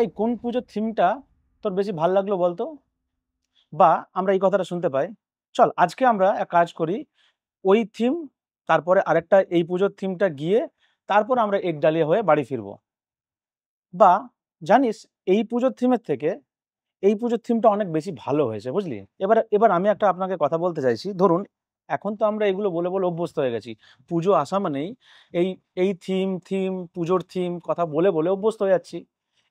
এই কোন পুজোর থিমটা তোর বেশি ভাল লাগলো বলতো? বা আমরা এই কথাটা শুনতে পাই, চল আজকে আমরা এক কাজ করি, ওই থিম, তারপরে আরেকটা এই পুজোর থিমটা গিয়ে তারপর আমরা একডালিয়া হয়ে বাড়ি ফিরবো। বা জানিস, এই পুজোর থিমের থেকে এই পুজোর থিমটা অনেক বেশি ভালো হয়েছে, বুঝলি? এবার এবার আমি একটা আপনাকে কথা বলতে চাইছি। ধরুন, এখন তো আমরা এগুলো বলে বলে অভ্যস্ত হয়ে গেছি। পুজো আসা মানেই এই এই থিম থিম পুজোর থিম কথা বলে বলে অভ্যস্ত হয়ে যাচ্ছি।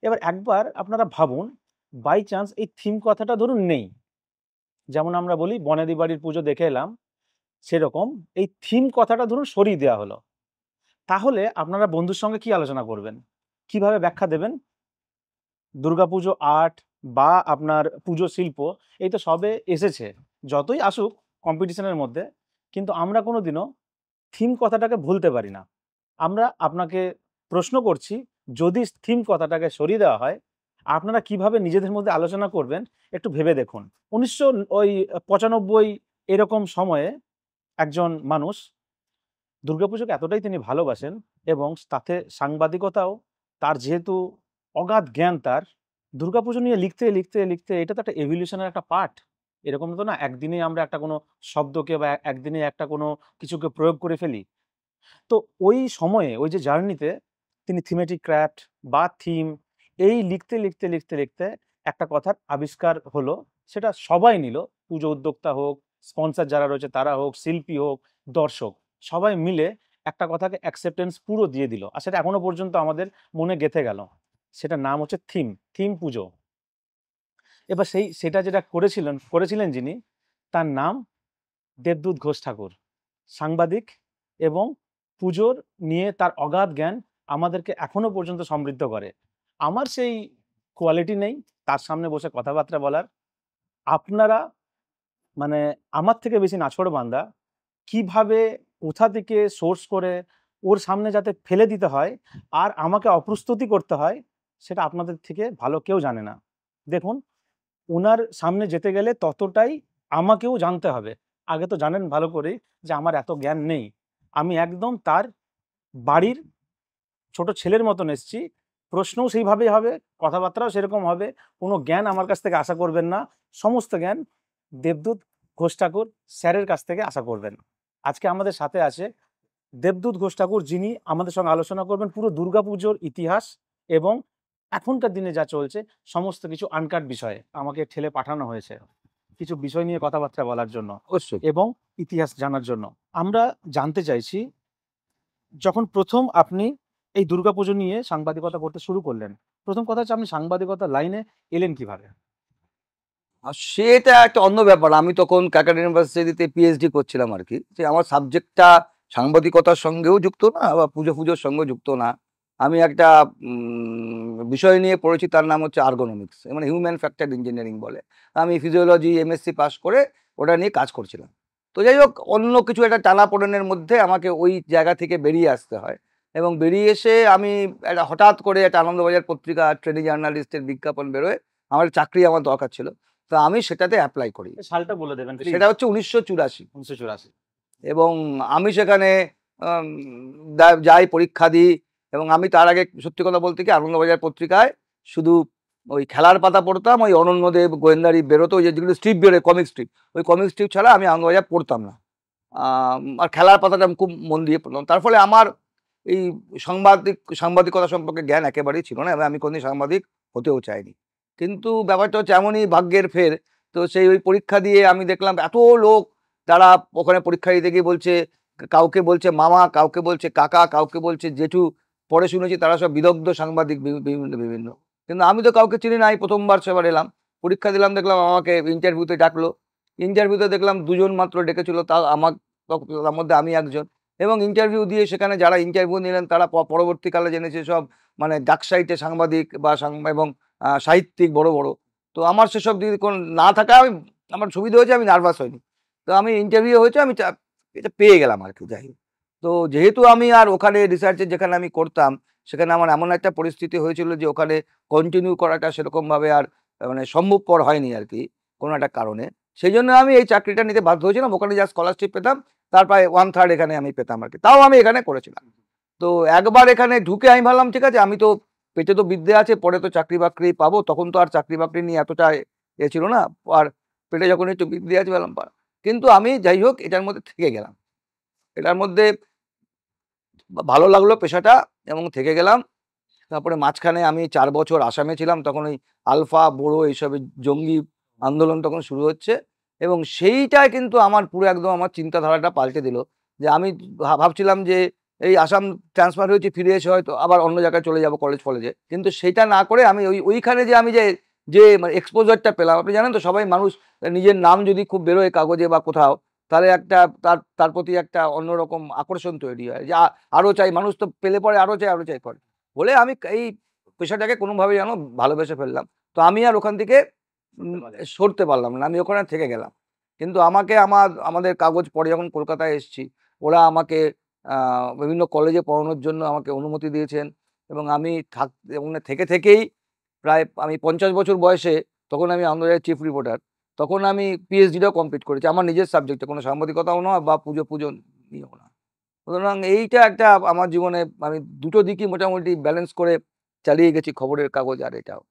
এবার একবার আপনারা ভাবুন, বাই চান্স এই থিম কথাটা ধরুন নেই, যেমন আমরা বলি বনেদি বাড়ির পুজো দেখে এলাম, সেরকম এই থিম কথাটা ধরুন সরিয়ে দেওয়া হলো, তাহলে আপনারা বন্ধুর সঙ্গে কি আলোচনা করবেন, কিভাবে ব্যাখ্যা দেবেন? দুর্গাপুজো আর্ট বা আপনার পুজো শিল্প, এই তো সবে এসেছে, যতই আসুক কম্পিটিশনের মধ্যে, কিন্তু আমরা কোনোদিনও থিম কথাটাকে ভুলতে পারি না। আমরা আপনাকে প্রশ্ন করছি, যদি থিম কথাটাকে সরিয়ে দেওয়া হয়, আপনারা কিভাবে নিজেদের মধ্যে আলোচনা করবেন একটু ভেবে দেখুন। 1995 এরকম সময়ে একজন মানুষ দুর্গাপুজোকে এতটাই তিনি ভালোবাসেন, এবং তাতে সাংবাদিকতাও তার যেহেতু অগাধ জ্ঞান, তার দুর্গাপুজো নিয়ে লিখতে লিখতে লিখতে এটা তো একটা এভলিউশনের একটা পার্ট। এরকম তো না একদিনে আমরা একটা কোনো শব্দকে বা একদিনে একটা কোনো কিছুকে প্রয়োগ করে ফেলি। তো ওই সময়ে ওই যে জার্নিতে তিনি থিমেটিক ক্রাফট বা থিম এই লিখতে লিখতে লিখতে লিখতে একটা কথার আবিষ্কার হলো, সেটা সবাই নিল, পুজো উদ্যোক্তা হোক, স্পন্সর যারা রয়েছে তারা হোক, শিল্পী হোক, দর্শক, সবাই মিলে একটা কথাকে অ্যাকসেপ্টেন্স পুরো দিয়ে দিল, আর সেটা এখনো পর্যন্ত আমাদের মনে গেঁথে গেল। সেটার নাম হচ্ছে থিম, থিম পুজো। এবার সেটা যেটা করেছিলেন যিনি, তার নাম দেবদূত ঘোষ ঠাকুর, সাংবাদিক, এবং পুজোর নিয়ে তার অগাধ জ্ঞান আমাদেরকে এখনো পর্যন্ত সমৃদ্ধ করে। আমার সেই কোয়ালিটি নেই তার সামনে বসে কথাবার্তা বলার। আপনারা মানে আমার থেকে বেশি নাছোড়বান্দা, কিভাবে কোথা থেকে সোর্স করে ওর সামনে যাতে ফেলে দিতে হয় আর আমাকে অপ্রস্তুতি করতে হয়, সেটা আপনাদের থেকে ভালো কেউ জানে না। দেখুন, ওনার সামনে যেতে গেলে ততটাই আমাকেও জানতে হবে। আগে তো জানেন ভালো করেই যে আমার এত জ্ঞান নেই। আমি একদম তার বাড়ির ছোট ছেলের মতন এসেছি, প্রশ্নও সেইভাবেই হবে, কথাবার্তাও সেরকম হবে। কোনো জ্ঞান আমার কাছ থেকে আশা করবেন না, সমস্ত জ্ঞান দেবদূত ঘোষ ঠাকুর স্যারের কাছ থেকে আশা করবেন। আজকে আমাদের সাথে আছে দেবদূত ঘোষ ঠাকুর, যিনি আমাদের সঙ্গে আলোচনা করবেন পুরো দুর্গাপুজোর ইতিহাস এবং এখনকার দিনে যা চলছে সমস্ত কিছু আনকাট বিষয়ে। আমাকে ঠেলে পাঠানো হয়েছে কিছু বিষয় নিয়ে কথাবার্তা বলার জন্য অবশ্যই। এবং ইতিহাস জানার জন্য। আমরা জানতে চাইছি, যখন প্রথম আপনি এই দুর্গাপুজো নিয়ে সাংবাদিকতা করতে শুরু করলেন, প্রথম কথা হচ্ছে আপনি সাংবাদিকতা লাইনে এলেন কিভাবে? আর সেটা একটা অন্য ব্যাপার। আমি তখন ক্যালকাটা ইউনিভার্সিটিতে পিএইচডি করছিলাম আর কি। যে আমার সাবজেক্টটা সাংবাদিকতার সঙ্গেও যুক্ত না বা পুজোর সঙ্গেও যুক্ত না। আমি একটা বিষয় নিয়ে পড়েছি, তার নাম হচ্ছে আর্গোনমিক্স, মানে হিউম্যান ফ্যাক্টর ইঞ্জিনিয়ারিং বলে। আমি ফিজিওলজি এমএসসি পাস করে ওটা নিয়ে কাজ করছিলাম। তো যাই হোক, অন্য কিছু একটা টানাপোড়েনের মধ্যে আমাকে ওই জায়গা থেকে বেরিয়ে আসতে হয়, এবং বেরিয়ে এসে আমি একটা হঠাৎ করে একটা আনন্দবাজার পত্রিকা ট্রেনিং জার্নালিস্টের বিজ্ঞাপন বেরোয়, আমার চাকরি আমার দরকার ছিল। তো আমি সেটাতে অ্যাপ্লাই করি। সালটা বলে দেবেন প্লিজ। সেটা হচ্ছে 1984। 1984। এবং আমি সেখানে আম, যাই, পরীক্ষা দিই। এবং আমি তার আগে সত্যি কথা বলতে কি, আনন্দবাজার পত্রিকায় শুধু ওই খেলার পাতা পড়তাম, ওই অনন্যদেব গোয়েন্দারি বেরোতো, ওই যেগুলো স্ট্রিপ বেরোয়, কমিক স্ট্রিপ, ওই কমিক স্ট্রিপ ছাড়া আমি আনন্দবাজার পড়তাম না। আর খেলার পাতাটা আমি খুব মন দিয়ে পড়তাম। তার ফলে আমার এই সাংবাদিকতা সম্পর্কে জ্ঞান একেবারেই ছিল না, এবং আমি কোনোদিন সাংবাদিক হতেও চাইনি। কিন্তু ব্যাপারটা হচ্ছে এমনই ভাগ্যের ফের। তো সেই ওই পরীক্ষা দিয়ে আমি দেখলাম এত লোক, তারা ওখানে পরীক্ষা দিতে গিয়ে বলছে, কাউকে বলছে মামা, কাউকে বলছে কাকা, কাউকে বলছে জেঠু। পরে শুনেছি তারা সব বিদগ্ধ সাংবাদিক, বিভিন্ন বিভিন্ন। কিন্তু আমি তো কাউকে চিনি না, আমি প্রথমবার সেবার এলাম, পরীক্ষা দিলাম, দেখলাম আমাকে ইন্টারভিউতে ডাকলো। ইন্টারভিউতে দেখলাম দুজন মাত্র ডেকেছিল, তার মধ্যে আমি একজন। এবং ইন্টারভিউ দিয়ে সেখানে যারা ইন্টারভিউ নিলেন তারা পরবর্তীকালে জেনেছে সব মানে ডাক সাইটে সাংবাদিক বা এবং সাহিত্যিক বড় বড়। তো আমার সেসব দিকে কোনো না থাকা, আমার সুবিধা হয়েছে, আমি নার্ভাস হইনি। তো আমি ইন্টারভিউ হয়েছে, আমি এটা পেয়ে গেলাম আর কি। যাই হোক, তো যেহেতু আমি আর ওখানে রিসার্চে যেখানে আমি করতাম, সেখানে আমার এমন একটা পরিস্থিতি হয়েছিল যে ওখানে কন্টিনিউ করাটা সেরকমভাবে আর মানে সম্ভবপর হয়নি আর কি, কোনো একটা কারণে। সেই জন্য আমি এই চাকরিটা নিতে বাধ্য হয়েছিলাম। ওখানে যা স্কলারশিপ পেতাম তার প্রায় 1/3 এখানে আমি পেতাম আর কি, তাও আমি এখানে করেছিলাম। তো একবার এখানে ঢুকে আমি ভাবলাম ঠিক আছে, আমি তো পেটে তো বিদ্যে আছে, পরে তো চাকরি বাকরি পাবো, তখন তো আর চাকরি বাকরি নিয়ে এতটা এ ছিল না, আর পেটে যখন একটু বিদ্যে আছে বললাম কিন্তু আমি যাই হোক এটার মধ্যে থেকে গেলাম, এটার মধ্যে ভালো লাগলো পেশাটা এবং থেকে গেলাম। তারপরে মাঝখানে আমি 4 বছর আসামে ছিলাম, তখন ওই আলফা বড়ো এইসবের জঙ্গি আন্দোলন তখন শুরু হচ্ছে, এবং সেইটাই কিন্তু আমার পুরো একদম আমার চিন্তাধারাটা পাল্টে দিল। যে আমি ভাবছিলাম যে এই আসাম ট্রান্সফার হয়েছে, ফিরে এসে হয়তো আবার অন্য জায়গায় চলে যাব কলেজ ফলেজে, কিন্তু সেটা না করে আমি ওইখানে যে আমি যে মানে এক্সপোজারটা পেলাম, আপনি জানেন তো সবাই মানুষ নিজের নাম যদি খুব বেরোয় কাগজে বা কোথাও, তাহলে একটা তার প্রতি একটা অন্যরকম আকর্ষণ তৈরি হয়, যে আরো চাই, মানুষ তো পেলে পরে আরো চাই করে বলে আমি এই পেশাটাকে কোনোভাবে যেন ভালোবেসে ফেললাম। তো আমি আর ওখান থেকে সরতে পারলাম না, আমি ওখানে থেকে গেলাম। কিন্তু আমাদের কাগজ পরে যখন কলকাতায় এসেছি, ওরা আমাকে বিভিন্ন কলেজে পড়ানোর জন্য আমাকে অনুমতি দিয়েছেন, এবং আমি থেকেই প্রায় আমি 50 বছর বয়সে, তখন আমি আনন্দবাজারের চিফ রিপোর্টার, তখন আমি পিএইচডিটাও কমপ্লিট করেছি আমার নিজের সাবজেক্টে, কোনো সাংবাদিকতাও নয় বা পুজো নিয়েও না। সুতরাং এইটা একটা আমার জীবনে আমি দুটো দিকই মোটামুটি ব্যালেন্স করে চালিয়ে গেছি, খবরের কাগজ আর এটাও।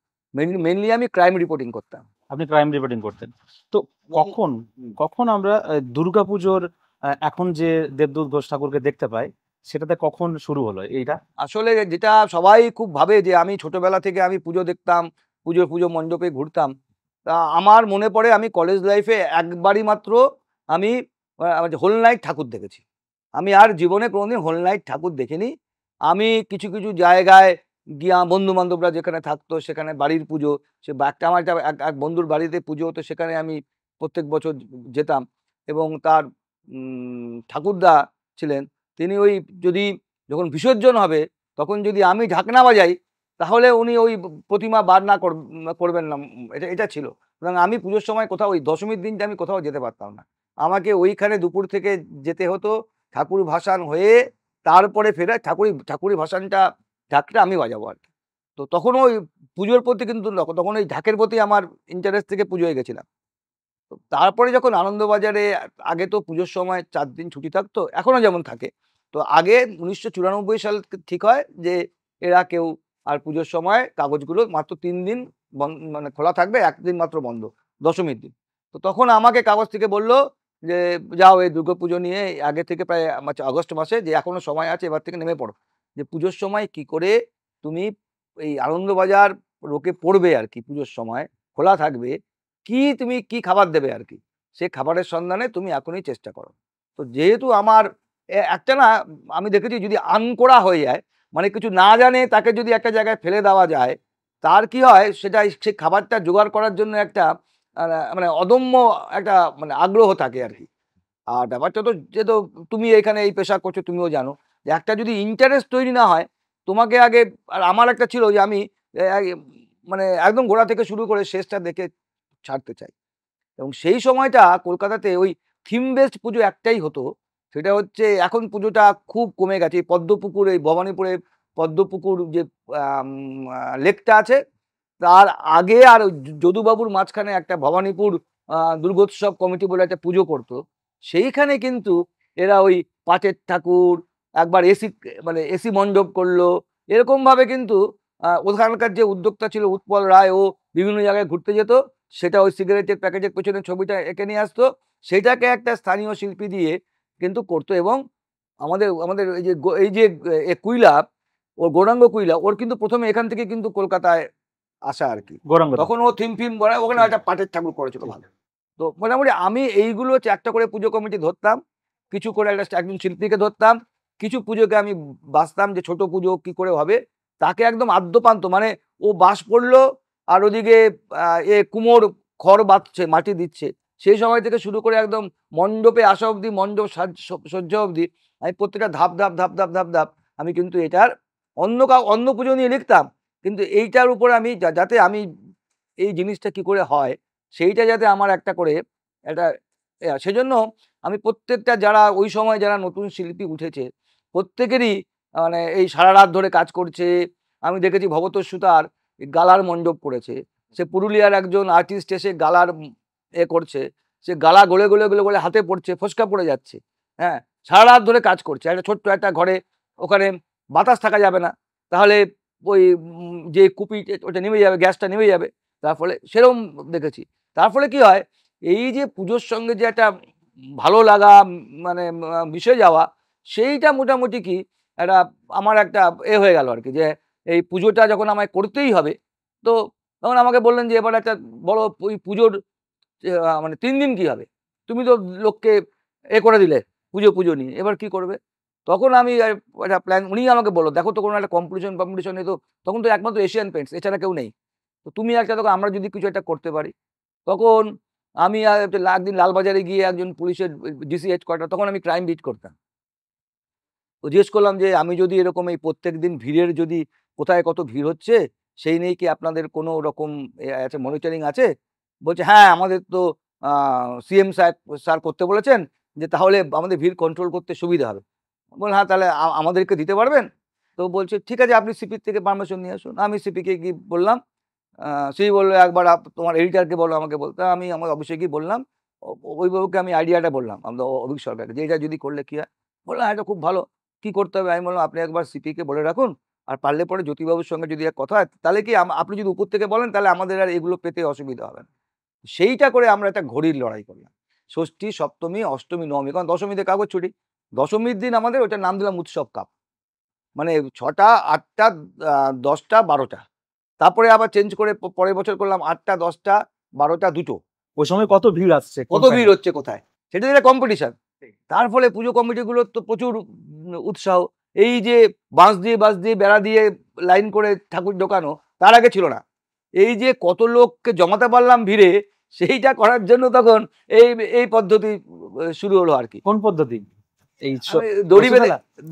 মেনলি আমি ক্রাইম রিপোর্টিং করতাম। আপনি ক্রাইম রিপোর্টিং করতেন। তো কখন আমরা দুর্গাপুজোর এখন যে দেবদূত ঘোষ ঠাকুরকে দেখতে পাই, সেটাতে কখন শুরু হলো এইটা? আসলে যেটা সবাই খুব ভাবে যে আমি ছোটবেলা থেকে আমি পুজো দেখতাম, পুজো মণ্ডপে ঘুরতাম। তা আমার মনে পড়ে আমি কলেজ লাইফে একবারই মাত্র আমি হোল নাইট ঠাকুর দেখেছি। আমি আর জীবনে কোনোদিন হোল নাইট ঠাকুর দেখিনি। আমি কিছু জায়গায় গিয়া বন্ধু বান্ধবরা যেখানে থাকতো, সেখানে বাড়ির পুজো, সে একটা আমার এক বন্ধুর বাড়িতে পুজো হতো, সেখানে আমি প্রত্যেক বছর যেতাম, এবং তার ঠাকুরদা ছিলেন, তিনি ওই যদি যখন বিসর্জন হবে তখন যদি আমি ঢাকনা বাজাই, তাহলে উনি ওই প্রতিমা বার না করবেন না, এটা ছিল। সুতরাং আমি পুজোর সময় কোথাও ওই দশমীর দিনটা আমি কোথাও যেতে পারতাম না, আমাকে ওইখানে দুপুর থেকে যেতে হতো, ঠাকুর ভাসান হয়ে তারপরে ফেরা ঠাকুরি ভাসানটা ঢাকটা আমি বাজাবো আর কি। তো তখন ওই পুজোর প্রতি কিন্তু তখন ওই ঢাকের প্রতি আমার ইন্টারেস্ট থেকে পুজোয় গেছিলাম। তো তারপরে যখন আনন্দবাজারে, আগে তো পুজোর সময় 4 দিন ছুটি থাকতো, এখনো যেমন থাকে, তো আগে 1994 সাল ঠিক হয় যে এরা কেউ আর পুজোর সময় কাগজগুলো মাত্র 3 দিন মানে খোলা থাকবে, 1 দিন মাত্র বন্ধ, দশমীর দিন। তো তখন আমাকে কাগজ থেকে বলল যে যাও এই দুর্গাপুজো নিয়ে আগে থেকে প্রায় আগস্ট মাসে, যে এখনো সময় আছে, এবার থেকে নেমে পড়ো, যে পুজোর সময় কি করে তুমি এই আনন্দবাজার লোকে পড়বে আর কি, পুজোর সময় খোলা থাকবে, তুমি কি খাবার দেবে আর কি, সে খাবারের সন্ধানে তুমি এখনই চেষ্টা করো। তো যেহেতু আমার একটা না, আমি দেখেছি যদি আনকোড়া হয়ে যায়, মানে কিছু না জানে তাকে যদি একটা জায়গায় ফেলে দেওয়া যায়, তার কি হয়, সেটা সেই খাবারটা জোগাড় করার জন্য একটা মানে অদম্য একটা মানে আগ্রহ থাকে আর কি। আর ব্যাপারটা তো যেহেতু তুমি এখানে এই পেশা করছো, তুমিও জানো যে একটা যদি ইন্টারেস্ট তৈরি না হয়, তোমাকে আগে, আর আমার একটা ছিল যে আমি মানে একদম গোড়া থেকে শুরু করে শেষটা দেখে ছাড়তে চাই। এবং সেই সময়টা কলকাতাতে ওই থিম বেসড পুজো একটাই হতো, সেটা হচ্ছে, এখন পুজোটা খুব কমে গেছে। পদ্মপুকুর, এই ভবানীপুরে পদ্মপুকুর যে লেকটা আছে, তার আগে আর যদুবাবুর মাঝখানে একটা ভবানীপুর দুর্গোৎসব কমিটি বলে একটা পুজো করতো, সেইখানে কিন্তু এরা ওই পাটের ঠাকুর, একবার এসি মণ্ডপ করলো, এরকম ভাবে কিন্তু ওখানকার যে উদ্যোক্তা ছিল উৎপল রায়, ও বিভিন্ন জায়গায় ঘুরতে যেত, সেটা ওই সিগারেটের প্যাকেটের পেছনে ছবিটা এঁকে নিয়ে আসতো, সেটাকে একটা স্থানীয় শিল্পী দিয়ে কিন্তু করতো। এবং আমাদের আমাদের এই যে কুইলা, ওর গৌরাঙ্গ কুইলা, ওর কিন্তু প্রথমে এখান থেকে কিন্তু কলকাতায় আসা আর কি, তখন ও থিম ফিম বানায়, ওখানে একটা পাটের ঠাকুর করেছিল ভালো। তো মোটামুটি আমি এইগুলো হচ্ছে একটা করে পুজো কমিটি ধরতাম, কিছু করে একজন শিল্পীকে ধরতাম, কিছু পুজোকে আমি বাঁচতাম যে ছোট পুজো কি করে হবে, তাকে একদম আদ্যপান্ত, মানে ও বাস পড়লো আর ওদিকে কুমোর খড় বাঁধছে, মাটি দিচ্ছে, সেই সময় থেকে শুরু করে একদম মণ্ডপে আসা অবধি, মণ্ডপ সজ্জা অবধি, আমি প্রত্যেকটা ধাপ ধাপ ধাপ ধাপ ধাপ ধাপ আমি কিন্তু এটার অন্য পুজো নিয়ে লিখতাম, কিন্তু এইটার উপরে আমি যাতে আমি এই জিনিসটা কি করে হয়, সেইটা যাতে আমার একটা করে একটা সেজন্য আমি প্রত্যেকটা যারা ওই সময় যারা নতুন শিল্পী উঠেছে, প্রত্যেকেরই মানে এই সারা রাত ধরে কাজ করছে। আমি দেখেছি ভবতোষ সুতার গালার মণ্ডপ করেছে, সে পুরুলিয়ার একজন আর্টিস্ট এসে গালার করছে, সে গালা গলে গলে গলে গলে হাতে পড়ছে, ফসকা পড়ে যাচ্ছে, হ্যাঁ, সারা রাত ধরে কাজ করছে একটা ছোট্ট একটা ঘরে, ওখানে বাতাস থাকা যাবে না, তাহলে ওই যে কুপি ওটা নেমে যাবে, গ্যাসটা নেমে যাবে, তার ফলে সেরকম দেখেছি। তার ফলে কি হয়, এই যে পুজোর সঙ্গে যে একটা ভালো লাগা মানে মিশে যাওয়া, সেইটা মোটামুটি কি একটা আমার একটা হয়ে গেল আর কি, যে এই পুজোটা যখন আমায় করতেই হবে, তো তখন আমাকে বললেন যে এবার একটা বড় ওই পুজোর মানে 3 দিন কি হবে, তুমি তো লোককে করে দিলে পুজো নিয়ে, এবার কি করবে? তখন আমি একটা প্ল্যান, উনি আমাকে বললো, দেখো তো কোনো একটা কম্পিটিশন নেই তো, তখন তো একমাত্র এশিয়ান পেন্টস, এছাড়া কেউ নেই, তো তুমি একটা দেখো আমরা যদি কিছু একটা করতে পারি। তখন আমি একদিন লালবাজারে গিয়ে একজন পুলিশের ডিসি হেডকোয়ার্টার, তখন আমি ক্রাইম বিট করতাম, তো জিজ্ঞেস করলাম যে আমি যদি এরকম এই প্রত্যেক দিন ভিড়ের যদি কোথায় কত ভিড় হচ্ছে সেই নিয়ে কি আপনাদের কোনো রকম আছে, মনিটরিং আছে? বলছে হ্যাঁ আমাদের তো সিএম স্যার করতে বলেছেন, যে তাহলে আমাদের ভিড় কন্ট্রোল করতে সুবিধা হবে। বল হ্যাঁ তাহলে আমাদেরকে দিতে পারবেন? তো বলছে ঠিক আছে আপনি সিপির থেকে পারমিশন নিয়ে আসুন। আমি সিপিকে গিয়ে বললাম, সেই বললো একবার তোমার এডিটারকে বলো আমাকে বলতে। আমি আমার অফিসে গিয়ে বললাম, ওই বাবুকে আমি আইডিয়াটা বললাম, আমাদের অভিক সরকারকে, যে এটা যদি করলে কি হয়। বললাম এটা খুব ভালো, কি করতে হবে? আমি বললাম আপনি একবার সিপিকে বলে রাখুন, আর পারলে পরে জ্যোতিবাবুর সঙ্গে যদি এক কথা হয়, তাহলে কি আপনি যদি উপর থেকে বলেন তাহলে আমাদের আর এগুলো পেতে অসুবিধা হবে না। সেইটা করে আমরা একটা ঘড়ির লড়াই করলাম, ষষ্ঠী, সপ্তমী, অষ্টমী, নবমী, কারণ দশমীতে কাগজ ছুটি, দশমীর দিন আমাদের ওটার নাম দিলাম উৎসব কাপ। মানে 6টা, 8টা, 10টা, 12টা, তারপরে আবার চেঞ্জ করে পরের বছর করলাম 8টা, 10টা, 12টা, 2টো। ওই সময় কত ভিড় আসছে, কত ভিড় হচ্ছে কোথায়, সেটা একটা কম্পিটিশন। তার ফলে পুজো কমিটিগুলোর তো প্রচুর উৎসাহ। এই যে বাঁশ দিয়ে বেড়া দিয়ে লাইন করে ঠাকুর ঢোকানো, তার আগে ছিল না। এই যে কত লোককে জমাতে পারলাম ভিড়ে, সেইটা করার জন্য তখন এই এই পদ্ধতি শুরু হলো আর কি। কোন পদ্ধতি? এই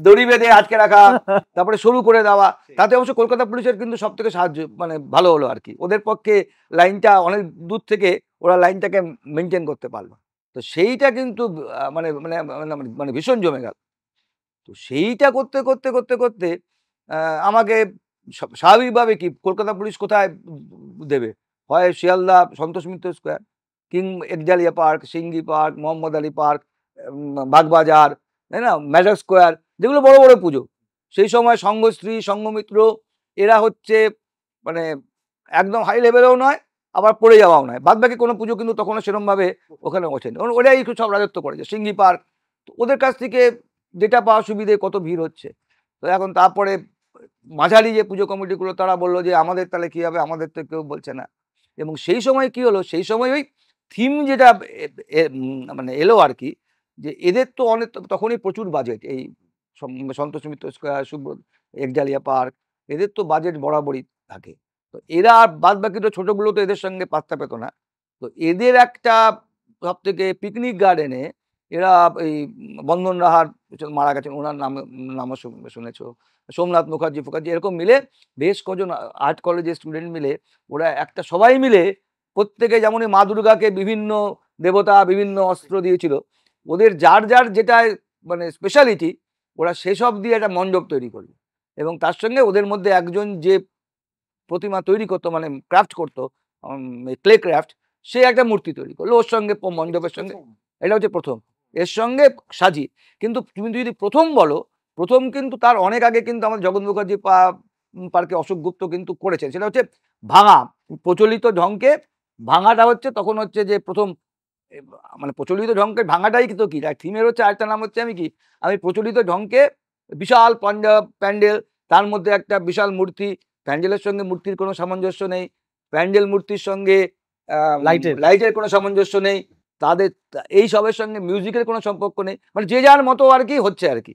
দড়ি বেঁধে আটকে রাখা, তারপরে শুরু করে দেওয়া। তাতে অবশ্য কলকাতা পুলিশের কিন্তু সব থেকে সাহায্য মানে ভালো হলো আর কি, ওদের পক্ষে লাইনটা অনেক দূর থেকে ওরা লাইনটাকে মেনটেন করতে পারলো। তো সেইটা কিন্তু মানে মানে মানে ভীষণ জমে গেল। তো সেইটা করতে করতে করতে করতে আমাকে স্বাভাবিকভাবে কি কলকাতা পুলিশ কোথায় দেবে, হয় Sealdah Santosh Mitra square, king একজালিয়া park, সিঙ্গি পার্ক, মোহাম্মদ আলী পার্ক, বাগবাজার, তাই না, ম্যাডার স্কোয়ার, যেগুলো বড় বড় পুজো। সেই সময় সংঘশ্রী, সংঘমিত্র, এরা হচ্ছে মানে একদম হাই লেভেলেও নয়, আবার পড়ে যাওয়াও নয়। বাদ বাকি কোনো পুজো কিন্তু তখনও সেরকমভাবে ওখানে ওঠেনি, ওরাই একটু সব রাজত্ব করেছে। সিঙ্গি পার্ক, ওদের কাছ থেকে যেটা পাওয়া সুবিধে, কত ভিড় হচ্ছে। তো এখন তারপরে মাঝারি যে পুজো কমিটিগুলো, তারা বললো যে আমাদের তাহলে কি হবে, আমাদের তো কেউ বলছে না। এবং সেই সময় কি হলো, সেই সময় ওই থিম যেটা মানে এলো আর কি, যে এদের তো অনেক তখনই প্রচুর বাজেট, এই সন্তোষ মিত্র স্কোয়ার, সুব্রত, একজালিয়া পার্ক, এদের তো বাজেট বরাবরই থাকে। তো এরা বাদ বাকি তো ছোটগুলো তো এদের সঙ্গে পাত্তা পেত না। তো এদের একটা সব থেকে পিকনিক গার্ডেনে এরা এই বন্ধন রাহার মারা গেছেন, ওনার নামও শুনেছ, সোমনাথ মুখার্জি এরকম মিলে বেশ কজন আর্ট কলেজের স্টুডেন্ট মিলে ওরা একটা সবাই মিলে প্রত্যেকে, যেমন মা দুর্গাকে বিভিন্ন দেবতা বিভিন্ন অস্ত্র দিয়েছিল, ওদের যার যার যেটা মানে স্পেশালিটি, ওরা সেসব দিয়ে একটা মণ্ডপ তৈরি করলো। এবং তার সঙ্গে ওদের মধ্যে একজন যে প্রতিমা তৈরি করতো, মানে ক্রাফট করতো, ক্লে ক্রাফট, সে একটা মূর্তি তৈরি করলো ওর সঙ্গে, মণ্ডপের সঙ্গে। এটা হচ্ছে প্রথম, এর সঙ্গে সাজিয়ে। কিন্তু তুমি যদি প্রথম বলো, প্রথম কিন্তু তার অনেক আগে কিন্তু আমাদের জগৎ মুখার্জি পার্কে অশোক গুপ্ত কিন্তু করেছেন। সেটা হচ্ছে ভাঙা, প্রচলিত ঢংকে ভাঙাটা হচ্ছে তখন হচ্ছে যে প্রথম, মানে প্রচলিত ঢংকে ভাঙাটাই কিন্তু কি থিমের হচ্ছে আরেকটা নাম হচ্ছে আমি প্রচলিত ঢংকে বিশাল প্যান্ডেল, তার মধ্যে একটা বিশাল মূর্তি, প্যান্ডেলের সঙ্গে মূর্তির কোনো সামঞ্জস্য নেই, প্যান্ডেল মূর্তির সঙ্গে লাইটের কোনো সামঞ্জস্য নেই, তাদের এই সবের সঙ্গে মিউজিকের কোনো সম্পর্ক নেই, মানে যে যার মতো আর কি হচ্ছে আর কি।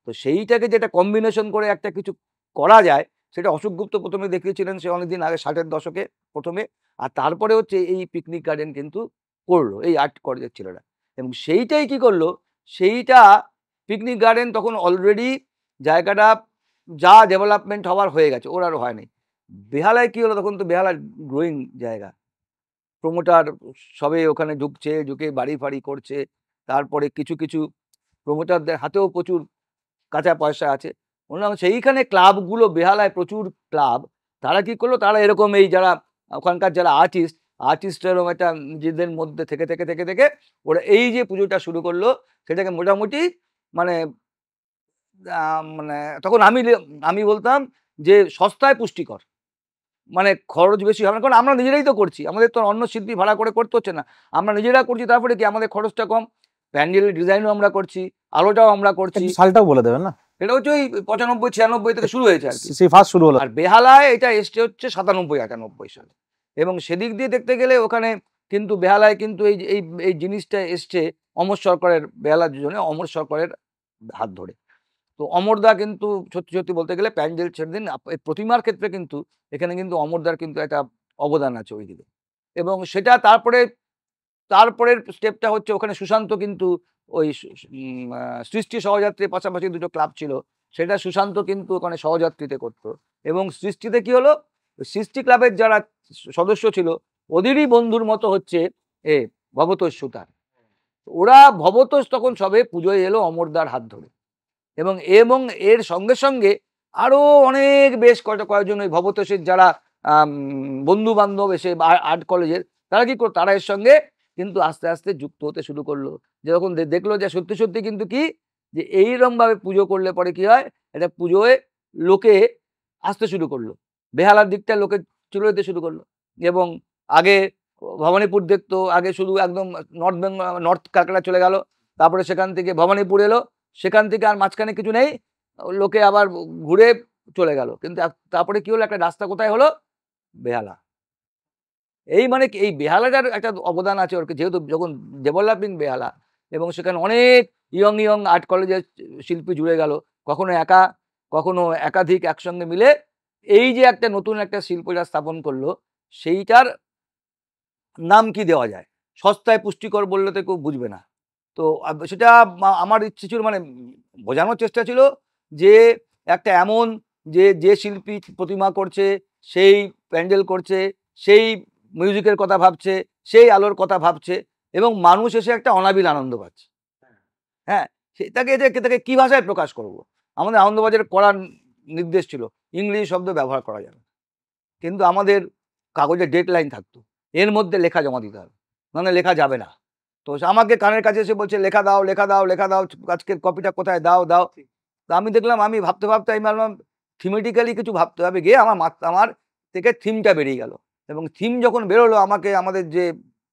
তো সেইটাকে যেটা কম্বিনেশন করে একটা কিছু করা যায়, সেটা অশোক গুপ্ত প্রথমে দেখিয়েছিলেন, সে অনেকদিন আগে 60-এর দশকে প্রথমে। আর তারপরে হচ্ছে এই পিকনিক গার্ডেন কিন্তু করলো এই আর্ট কলেজের ছেলেরা। এবং সেইটাই কি করলো, সেইটা পিকনিক গার্ডেন তখন অলরেডি জায়গাটা যা ডেভেলপমেন্ট হওয়ার হয়ে গেছে, ওর আরও হয়নি। বেহালায় কি হলো, তখন তো বেহালার গ্রোয়িং জায়গা, প্রমোটার সবে ওখানে ঢুকে বাড়ি ফাড়ি করছে। তারপরে কিছু কিছু প্রমোটারদের হাতেও প্রচুর কাঁচা পয়সা আছে, বললাম সেইখানে ক্লাবগুলো, বেহালায় প্রচুর ক্লাব, তারা কি করলো, তারা এরকম এই যারা ওখানকার যারা আর্টিস্টেরও একটা নিজেদের মধ্যে থেকে থেকে থেকে থেকে ওরা এই যে পুজোটা শুরু করলো, সেটাকে মোটামুটি মানে মানে তখন আমি বলতাম যে সস্তায় পুষ্টিকর, মানে খরচ বেশি হবে না, কারণ আমরা নিজেরাই তো করছি, আমাদের তো অন্য শিল্পী ভাড়া করে করতে হচ্ছে না, আমরা নিজেরা করছি, তারপরে কি আমাদের খরচটা কম, প্যান্ডেলের ডিজাইনও আমরা করছি, আলোটাও আমরা করছি। একটু সালটাও বলে দেবেন না? এটা হচ্ছে ওই 95-96 থেকে শুরু হয়েছে আর কি। সেই ফার্স্ট শুরু হলো। আর বেহালায় এটা এসছে হচ্ছে 97-98 সালে, এবং সেদিক দিয়ে দেখতে গেলে ওখানে কিন্তু বেহালায় কিন্তু এই এই এই জিনিসটা এসছে অমর সরকারের, বেহালার জন্য অমর সরকারের হাত ধরে। তো অমরদা কিন্তু সত্যি সত্যি বলতে গেলে প্যান্ডেল ছেড়ে দিন, এই প্রতিমার ক্ষেত্রে কিন্তু এখানে কিন্তু অমরদার কিন্তু একটা অবদান আছে ওই দিকে। এবং সেটা তারপরের স্টেপটা হচ্ছে ওখানে সুশান্ত কিন্তু ওই সৃষ্টি সহযাত্রীর পাশাপাশি দুটো ক্লাব ছিল, সেটা সুশান্ত কিন্তু ওখানে সহযাত্রীতে করতো। এবং সৃষ্টিতে কি হলো, সৃষ্টি ক্লাবের যারা সদস্য ছিল ওদেরই বন্ধুর মতো হচ্ছে ভবতোষ সুতার, ওরা ভবতোষ তখন সবে পুজোয় এলো অমরদার হাত ধরে। এবং এর সঙ্গে সঙ্গে আরো অনেক বেশ কয়েকজন ওই ভবতোষের যারা বন্ধু বান্ধব এসে আর্ট কলেজের, তারা কি করতো, তারা এর সঙ্গে কিন্তু আস্তে আস্তে যুক্ত হতে শুরু করলো। যখন দেখলো যে সত্যি সত্যি কিন্তু কি, যে এইরকম ভাবে পুজো করলে পরে কি হয়, এটা পুজোয় লোকে আসতে শুরু করলো, বেহালার দিকটা লোকে চলে যেতে শুরু করলো। এবং আগে ভবানীপুর দেখতো, আগে শুধু একদম নর্থ কালকাটা চলে গেল, তারপরে সেখান থেকে ভবানীপুর এলো, সেখান থেকে আর মাঝখানে কিছু নেই, লোকে আবার ঘুরে চলে গেল। কিন্তু তারপরে কি হলো, একটা রাস্তা কোথায় হলো, বেহালা। এই মানে এই বেহালাটার একটা অবদান আছে ওর, যেহেতু যখন ডেভেলপিং বেহালা, এবং সেখানে অনেক ইয়ং আর্ট কলেজের শিল্পী জুড়ে গেল, কখনো একা কখনো একাধিক একসঙ্গে মিলে এই যে একটা নতুন একটা শিল্পটা স্থাপন করলো, সেইটার নাম কি দেওয়া যায়, সস্তায় পুষ্টিকর বললে তো কেউ বুঝবে না। তো সেটা আমার ইচ্ছে ছিল, মানে বোঝানোর চেষ্টা ছিল যে একটা এমন যে শিল্পী প্রতিমা করছে, সেই প্যান্ডেল করছে, সেই মিউজিকের কথা ভাবছে, সেই আলোর কথা ভাবছে, এবং মানুষ এসে একটা অনাবিল আনন্দ পাচ্ছে। হ্যাঁ, তাকে কি ভাষায় প্রকাশ করব? আমাদের আনন্দবাজারের করার নির্দেশ ছিল ইংরেজি শব্দ ব্যবহার করা যাবে, কিন্তু আমাদের কাগজে ডেডলাইন থাকতো, এর মধ্যে লেখা জমা দিতে হবে, মানে লেখা যাবে না। তো আমাকে কানের কাছে এসে বলছে লেখা দাও, আজকের কপিটা কোথায়, দাও। তো আমি দেখলাম, আমি ভাবতে আমি ভাবলাম থিমেটিক্যালি কিছু ভাবতে হবে, গিয়ে আমার থেকে থিমটা বেরিয়ে গেল। এবং থিম যখন বেরোলো, আমাদের যে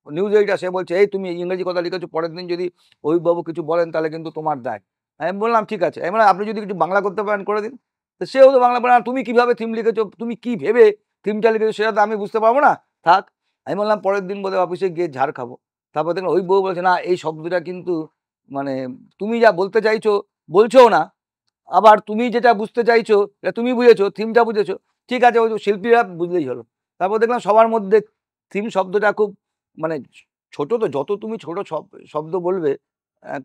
নিউজ এডিটর, সে বলছে, এই তুমি ইংরেজি কথা লিখেছো, পরের দিন যদি অভিভাবক কিছু বলেন তাহলে কিন্তু তোমার দায়। আমি বললাম ঠিক আছে, আমি বললাম আপনি যদি কিছু বাংলা করতে পারেন করে দিন। তো সেও তো বাংলা বলে, তুমি কিভাবে থিম লিখেছো, তুমি কি ভেবে থিমটা লিখেছো, সেটা তো আমি বুঝতে পারবো না, থাক। আমি বললাম পরের দিন বোধহয় অফিসে গিয়ে ঝাড় খাবো। তারপর দেখলাম ওই বউ বলছে, না এই শব্দটা কিন্তু মানে তুমি যা বলতে চাইছো বলছো না, আবার তুমি যেটা বুঝতে চাইছো এটা তুমি বুঝেছো, থিমটা বুঝেছো, ঠিক আছে, ওই শিল্পীরা বুঝলেই হলো। তারপর দেখলাম সবার মধ্যে থিম শব্দটা খুব মানে ছোট, তো যত তুমি ছোট শব্দ বলবে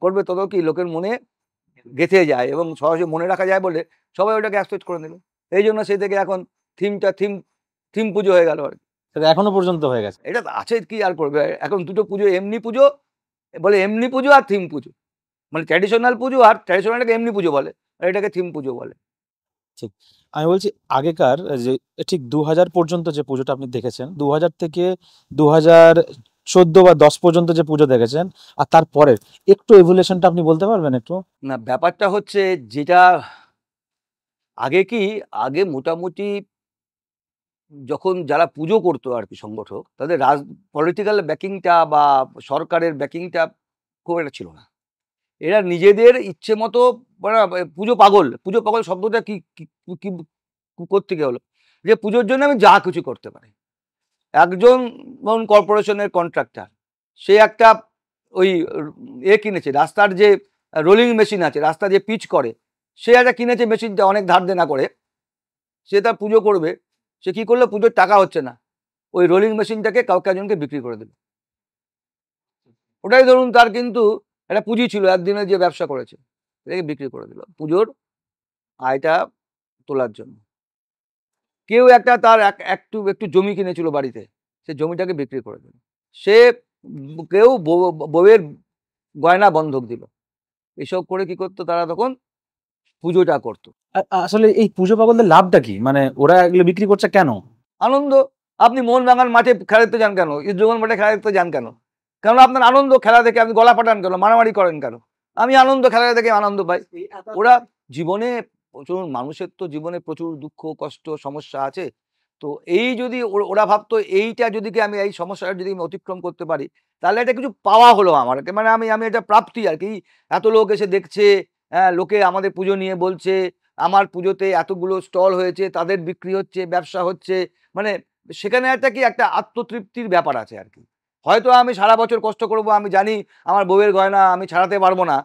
করবে, তত কি লোকের মনে গেঁথে যায় এবং সহজে মনে রাখা যায় বলে সবাই ওটাকে অ্যাকসেপ্ট করে নিল। এই জন্য সেই থেকে এখন থিম পুজো হয়ে গেল আর কি। সেটা এখনো পর্যন্ত হয়ে গেছে। এটা আছে, কি আর করবে, এখন দুটো পুজো, এমনি পুজো বলে, এমনি পুজো আর থিম পুজো, মানে ট্র্যাডিশনাল পুজো আর ট্র্যাডিশনালটাকে এমনি পুজো বলে, আর এটাকে থিম পুজো বলে। ঠিক, আমি বলছি আগেকার যে ঠিক 2000 পর্যন্ত যে পুজোটা আপনি দেখেছেন, 2000 থেকে 2014 বা 10 পর্যন্ত যে পুজো দেখেছেন, আর তারপরে একটু এভলিউশনটা আপনি বলতে পারবেন একটু? না, ব্যাপারটা হচ্ছে যেটা আগে মোটামুটি যখন যারা পুজো করতো আর কি সংগঠক, তাদের পলিটিক্যাল ব্যাকিংটা বা সরকারের ব্যাকিংটা খুব একটা ছিল না। এরা নিজেদের ইচ্ছে মতো পুজো পাগল শব্দটা কি কোত্থেকে হলো, যে পুজোর জন্য আমি যা কিছু করতে পারি। একজন ধরুন কর্পোরেশনের কন্ট্রাক্টর, সে একটা ওই কিনেছে, রাস্তার যে রোলিং মেশিন আছে, রাস্তা যে পিচ করে, সে একটা কিনেছে মেশিনটা অনেক ধার দেনা করে, সে তার পুজো করবে, সে কি করলো, পুজোর টাকা হচ্ছে না, ওই রোলিং মেশিনটাকে কাউকে একজনকে বিক্রি করে দিল। ওটাই ধরুন তার কিন্তু একটা পুঁজি ছিল, একদিনের যে ব্যবসা করেছে এটাকে বিক্রি করে দিল পুজোর আয়টা তোলার জন্য। কেউ একটা তার একটু জমি কিনেছিল বাড়িতে, সে জমিটাকে বিক্রি করে দিল। সে কেউ বউয়ের গয়না বন্ধক দিল। এসব করে কি করতো, তারা তখন পুজোটা করতো। আসলে এই পুজো পাগলদের লাভটা কি, মানে ওরা এগুলো বিক্রি করছে কেন? আনন্দ। আপনি মোহনবাগান মাঠে খেলা দেখতে যান কেন, ইস্টবেঙ্গল মাঠে খেলা দেখতে যান কেন? কারণ আপনার আনন্দ, খেলা দেখে আপনি গলা ফাটান কেন, মারামারি করেন কেন? আমি আনন্দ, খেলা দেখে আনন্দ পাই। ওরা জীবনে প্রচুর, মানুষের তো জীবনে প্রচুর দুঃখ কষ্ট সমস্যা আছে, তো এই যদি ওরা ভাবতো এইটা যদি কি আমি এই সমস্যাটা যদি আমি অতিক্রম করতে পারি, তাহলে এটা কিছু পাওয়া হলো আমার, মানে আমি আমি এটা প্রাপ্তি আর কি। এত লোক এসে দেখছে, লোকে আমাদের পুজো নিয়ে বলছে, আমার পুজোতে এতগুলো স্টল হয়েছে, তাদের বিক্রি হচ্ছে, ব্যবসা হচ্ছে, মানে সেখানে একটা কি একটা আত্মতৃপ্তির ব্যাপার আছে আর কি। হয়তো আমি সারা বছর কষ্ট করব, আমি জানি আমার বউয়ের গয়না আমি ছাড়াতে পারবো না,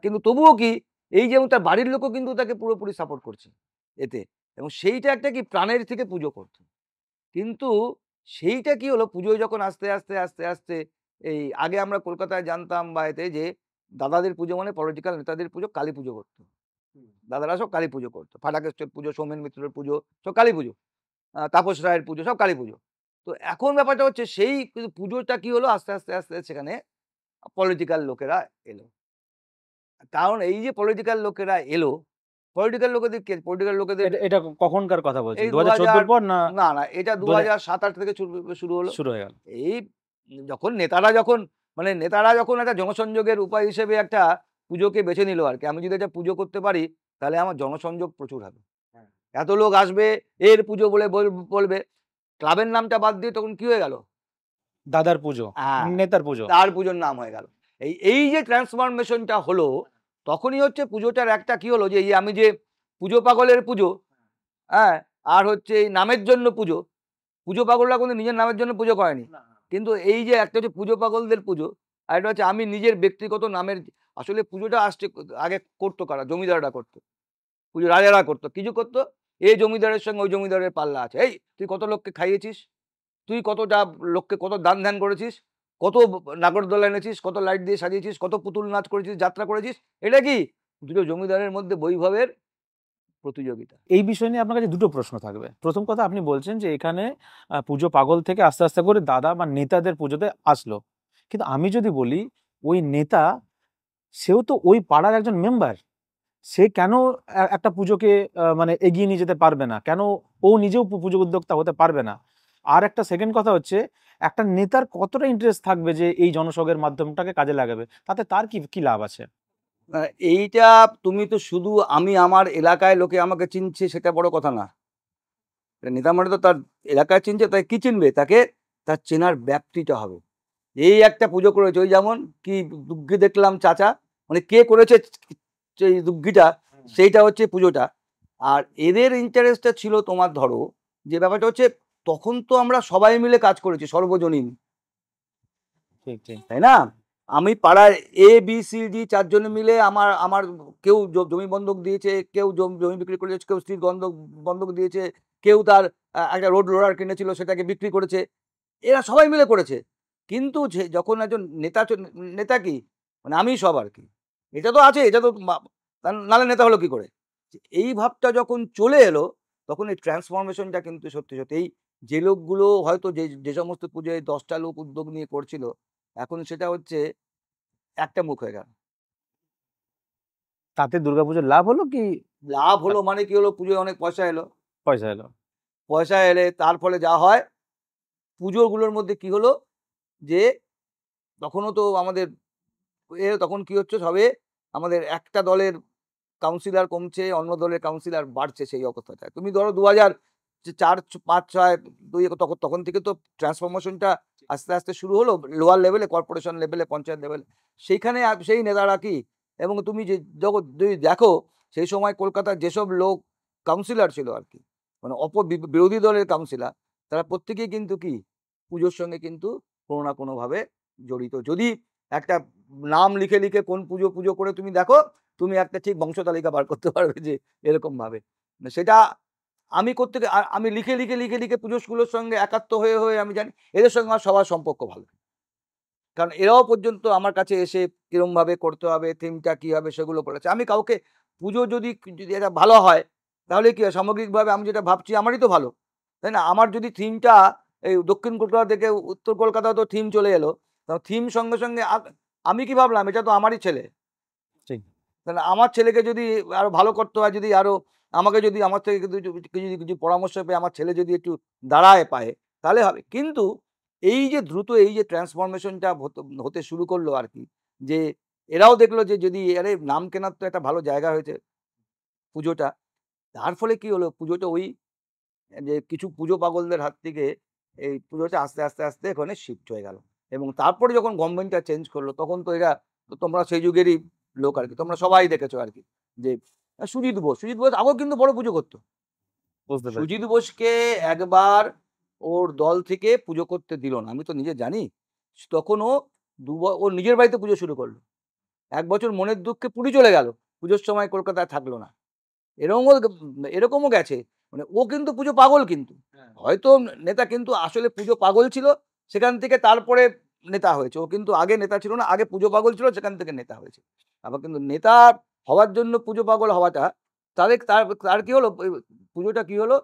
কিন্তু তবুও কি এই যেমন তার বাড়ির লোকও কিন্তু তাকে পুরোপুরি সাপোর্ট করছে এতে, এবং সেইটা একটা কি প্রাণের থেকে পুজো করতো। কিন্তু সেইটা কি হলো, পুজোয় যখন আস্তে আস্তে আস্তে আস্তে এই আগে আমরা কলকাতায় জানতাম বা এতে যে দাদাদের পুজো মানে পলিটিক্যাল নেতাদের পুজো, কালী পুজো করতো। দাদারা সব কালী পুজো করতো, ফাটাকেস্টের পুজো, সৌমেন মিত্রের পুজো, সব কালী পুজো, তাপস রায়ের পুজো, সব কালী পুজো। তো এখন ব্যাপারটা হচ্ছে সেই পুজোটা কি হলো, আস্তে আস্তে আস্তে সেখানে পলিটিক্যাল লোকেরা এলো। কারণ এই যে পলিটিক্যাল লোকেরা এলো, পলিটিক্যাল লোকেদের কে, পলিটিক্যাল লোকেদের এটা কখনকার কথা বলছেন, এই 2014 পর না? না না, এটা 2000 2007-08 থেকে শুরু হলো। শুরু হয়ে গেল। এই যখন নেতারা যখন একটা জনসংযোগের উপায় হিসেবে একটা পুজোকে বেছে নিল আর কি, আমি যদি এটা পুজো করতে পারি তাহলে আমার জনসংযোগ প্রচুর হবে, এত লোক আসবে, এর পুজো বলে বলবে, ক্লাবের নামটা বাদ দিয়ে তখন কি হয়ে গেল, দাদার পুজো, হ্যাঁ, নেতার পুজো। তার পুজোর নাম হয়ে গেল। এই যে ট্রান্সফরমেশনটা হলো, তখনই হচ্ছে পুজোটার একটা কি হলো, যে এই আমি যে পুজো পাগলের পুজো, হ্যাঁ, আর হচ্ছে এই নামের জন্য পুজো, পুজো পাগলরা কিন্তু নিজের নামের জন্য পুজো করেনি, কিন্তু এই যে একটা হচ্ছে পুজো পাগলদের পুজো, আর একটা হচ্ছে আমি নিজের ব্যক্তিগত নামের। আসলে পুজোটা আসছে আগে করতো কারা, জমিদাররা করতো, পুজো রাজারা করতো, কিছু করতো, এই জমিদারের সঙ্গে ওই জমিদারের পাল্লা আছে, এই তুই কত লোককে খাইয়েছিস, তুই কতটা লোককে কত দান ধ্যান করেছিস, কত নাগরদোলা এনেছিস, কত লাইট দিয়ে সাজিয়েছিস, কত পুতুল নাচ করেছিস, যাত্রা করেছিস, এটা কি দুটো জমিদারের মধ্যে বৈভবের প্রতিযোগিতা। এই বিষয় নিয়ে আপনার কাছে দুটো প্রশ্ন থাকবে। প্রথম কথা, আপনি বলছেন যে এখানে পুজো পাগল থেকে আস্তে আস্তে করে দাদা বা নেতাদের পুজোতে আসলো, কিন্তু আমি যদি বলি ওই নেতা, সেও তো ওই পাড়ার একজন মেম্বার, সে কেন একটা পুজোকে মানে এগিয়ে নিয়ে যেতে পারবে না? কেন ও নিজেও পুজো উদ্যোক্তা হতে পারবে না? আর একটা সেকেন্ড কথা হচ্ছে, একটা নেতার কতটা ইন্টারেস্ট থাকবে যে এই জনসংযোগের মাধ্যমটাকে কাজে লাগাবে, তাতে তার কি কি লাভ আছে? এইটা তুমি তো শুধু আমি আমার এলাকায় লোকে আমাকে চিনছে সেটা বড় কথা না, নেতা মানে তো তার এলাকায় চিনছে, তাই কি চিনবে, তাকে তার চেনার ব্যাপ্তিটা হবে। এই একটা পুজো করেছে, ওই যেমন কি দুগ্গি দেখলাম চাচা, মানে কে করেছে সেই দুগ্গিটা, সেইটা হচ্ছে পুজোটা। আর এদের ইন্টারেস্টটা ছিল তোমার ধরো যে ব্যাপারটা হচ্ছে, তখন তো আমরা সবাই মিলে কাজ করেছি, সর্বজনীন, ঠিক ঠিক। তাই না? আমি পাড়ার ABCD 4 জন মিলে আমার আমার কেউ জমি বন্ধক দিয়েছে, কেউ জমি বিক্রি করেছে, কেউ স্ত্রীর বন্ধক দিয়েছে, কেউ তার একটা রোড রোলার কিনেছিল সেটাকে বিক্রি করেছে, এরা সবাই মিলে করেছে। কিন্তু যখন একজন নেতা কি, মানে আমি সব আর কি, এটা তো আছে, এটা তো নালে নেতা হলো কি করে, এই ভাবটা যখন চলে এলো, তখন এই ট্রান্সফরমেশনটা কিন্তু সত্যি সত্যি এই যে লোকগুলো হয়তো যে সমস্ত পুজোয় 10টা লোক উদ্যোগ নিয়ে করছিল, এখন সেটা হচ্ছে একটা মুখ হয়ে গেল। তাতে দুর্গাপুজোর লাভ হলো কি? লাভ হলো মানে কি হলো, পুজোয় অনেক পয়সা এলো, পয়সা এলো। পয়সা এলে তার ফলে যা হয়, পুজোগুলোর মধ্যে কি হলো, যে তখনও তো আমাদের তখন কি হচ্ছে, সবে আমাদের একটা দলের কাউন্সিলর কমছে, অন্য দলের কাউন্সিলর বাড়ছে, সেই অবস্থাটায় তুমি ধরো 2004-5-6 তখন থেকে তো ট্রান্সফরমেশনটা আস্তে আস্তে শুরু হলো, লোয়ার লেভেলে, কর্পোরেশন লেভেলে, পঞ্চায়েত লেভেলে, সেইখানে সেই নেতারা কি, এবং তুমি যে যদি দেখো সেই সময় কলকাতার যেসব লোক কাউন্সিলর ছিল আর কি, মানে বিরোধী দলের কাউন্সিলর, তারা প্রত্যেকেই কিন্তু কি পুজোর সঙ্গে কিন্তু কোনো না কোনোভাবে জড়িত। যদি একটা নাম লিখে লিখে কোন পুজো করে তুমি দেখো, তুমি একটা ঠিক বংশ তালিকা বার করতে পারবে যে এরকম ভাবে, সেটা আমি করতে আমি লিখে লিখে লিখে লিখে পুজোগুলোর সঙ্গে একাত্ম হয়ে হয়ে আমি জানি এদের সঙ্গে আমার সবার সম্পর্ক ভালো, কারণ এরাও পর্যন্ত আমার কাছে এসে কিরম ভাবে করতে হবে, থিমটা কি হবে সেগুলো বলেছে। আমি কাউকে পুজো যদি যদি এটা ভালো হয়, তাহলে কি হয়, সামগ্রিকভাবে আমি যেটা ভাবছি আমারই তো ভালো, তাই না? আমার যদি থিমটা এই দক্ষিণ কলকাতা থেকে উত্তর কলকাতা তো থিম চলে এলো, থিম সঙ্গে সঙ্গে আমি কি ভাবলাম, এটা তো আমারই ছেলে, ঠিক। তাহলে আমার ছেলেকে যদি আরো ভালো করতে হয়, যদি আরো আমাকে যদি আমার থেকে কিছু পরামর্শ পেয়ে আমার ছেলে যদি একটু দাঁড়ায় পায়, তাহলে হবে। কিন্তু এই যে দ্রুত এই যে ট্রান্সফরমেশনটা হতে শুরু করলো আর কি, যে এরাও দেখলো যে যদি আরে নাম কেনার তো একটা ভালো জায়গা হয়েছে পুজোটা, তার ফলে কি হলো, পুজোটা ওই যে কিছু পুজো পাগলদের হাত থেকে এই পুজোটা আস্তে আস্তে আস্তে এখানে শিফট হয়ে গেল। এবং তারপরে যখন গভর্নমেন্টটা চেঞ্জ করলো তখন তো এরা, তো তোমরা সেই যুগেরই লোক আর কি, তোমরা সবাই দেখেছো আর কি, যে সুজিত বোস আগেও কিন্তু বড় পুজো করতো। বুঝতে পেরেছি। সুজিত বোসকে একবার ওর দল থেকে পুজো করতে দিল না, আমি তো নিজে জানি। তখন ও ওর নিজের বাড়িতে পুজো শুরু করলো। 1 বছর মনের দুঃখে পুরী চলে গেল, পুজোর সময় কলকাতায় থাকলো না। এরকমও গেছে, মানে ও কিন্তু পুজো পাগল, কিন্তু হয়তো নেতা, কিন্তু আসলে পুজো পাগল ছিল, সেখান থেকে তারপরে নেতা হয়েছে। ও কিন্তু আগে নেতা ছিল না, আগে পুজো পাগল ছিল, সেখান থেকে নেতা হয়েছে। আবার কিন্তু নেতা হওয়ার জন্য পুজো পাগল হওয়াটা, তার তার কি হলো, পুজোটা কি হলো,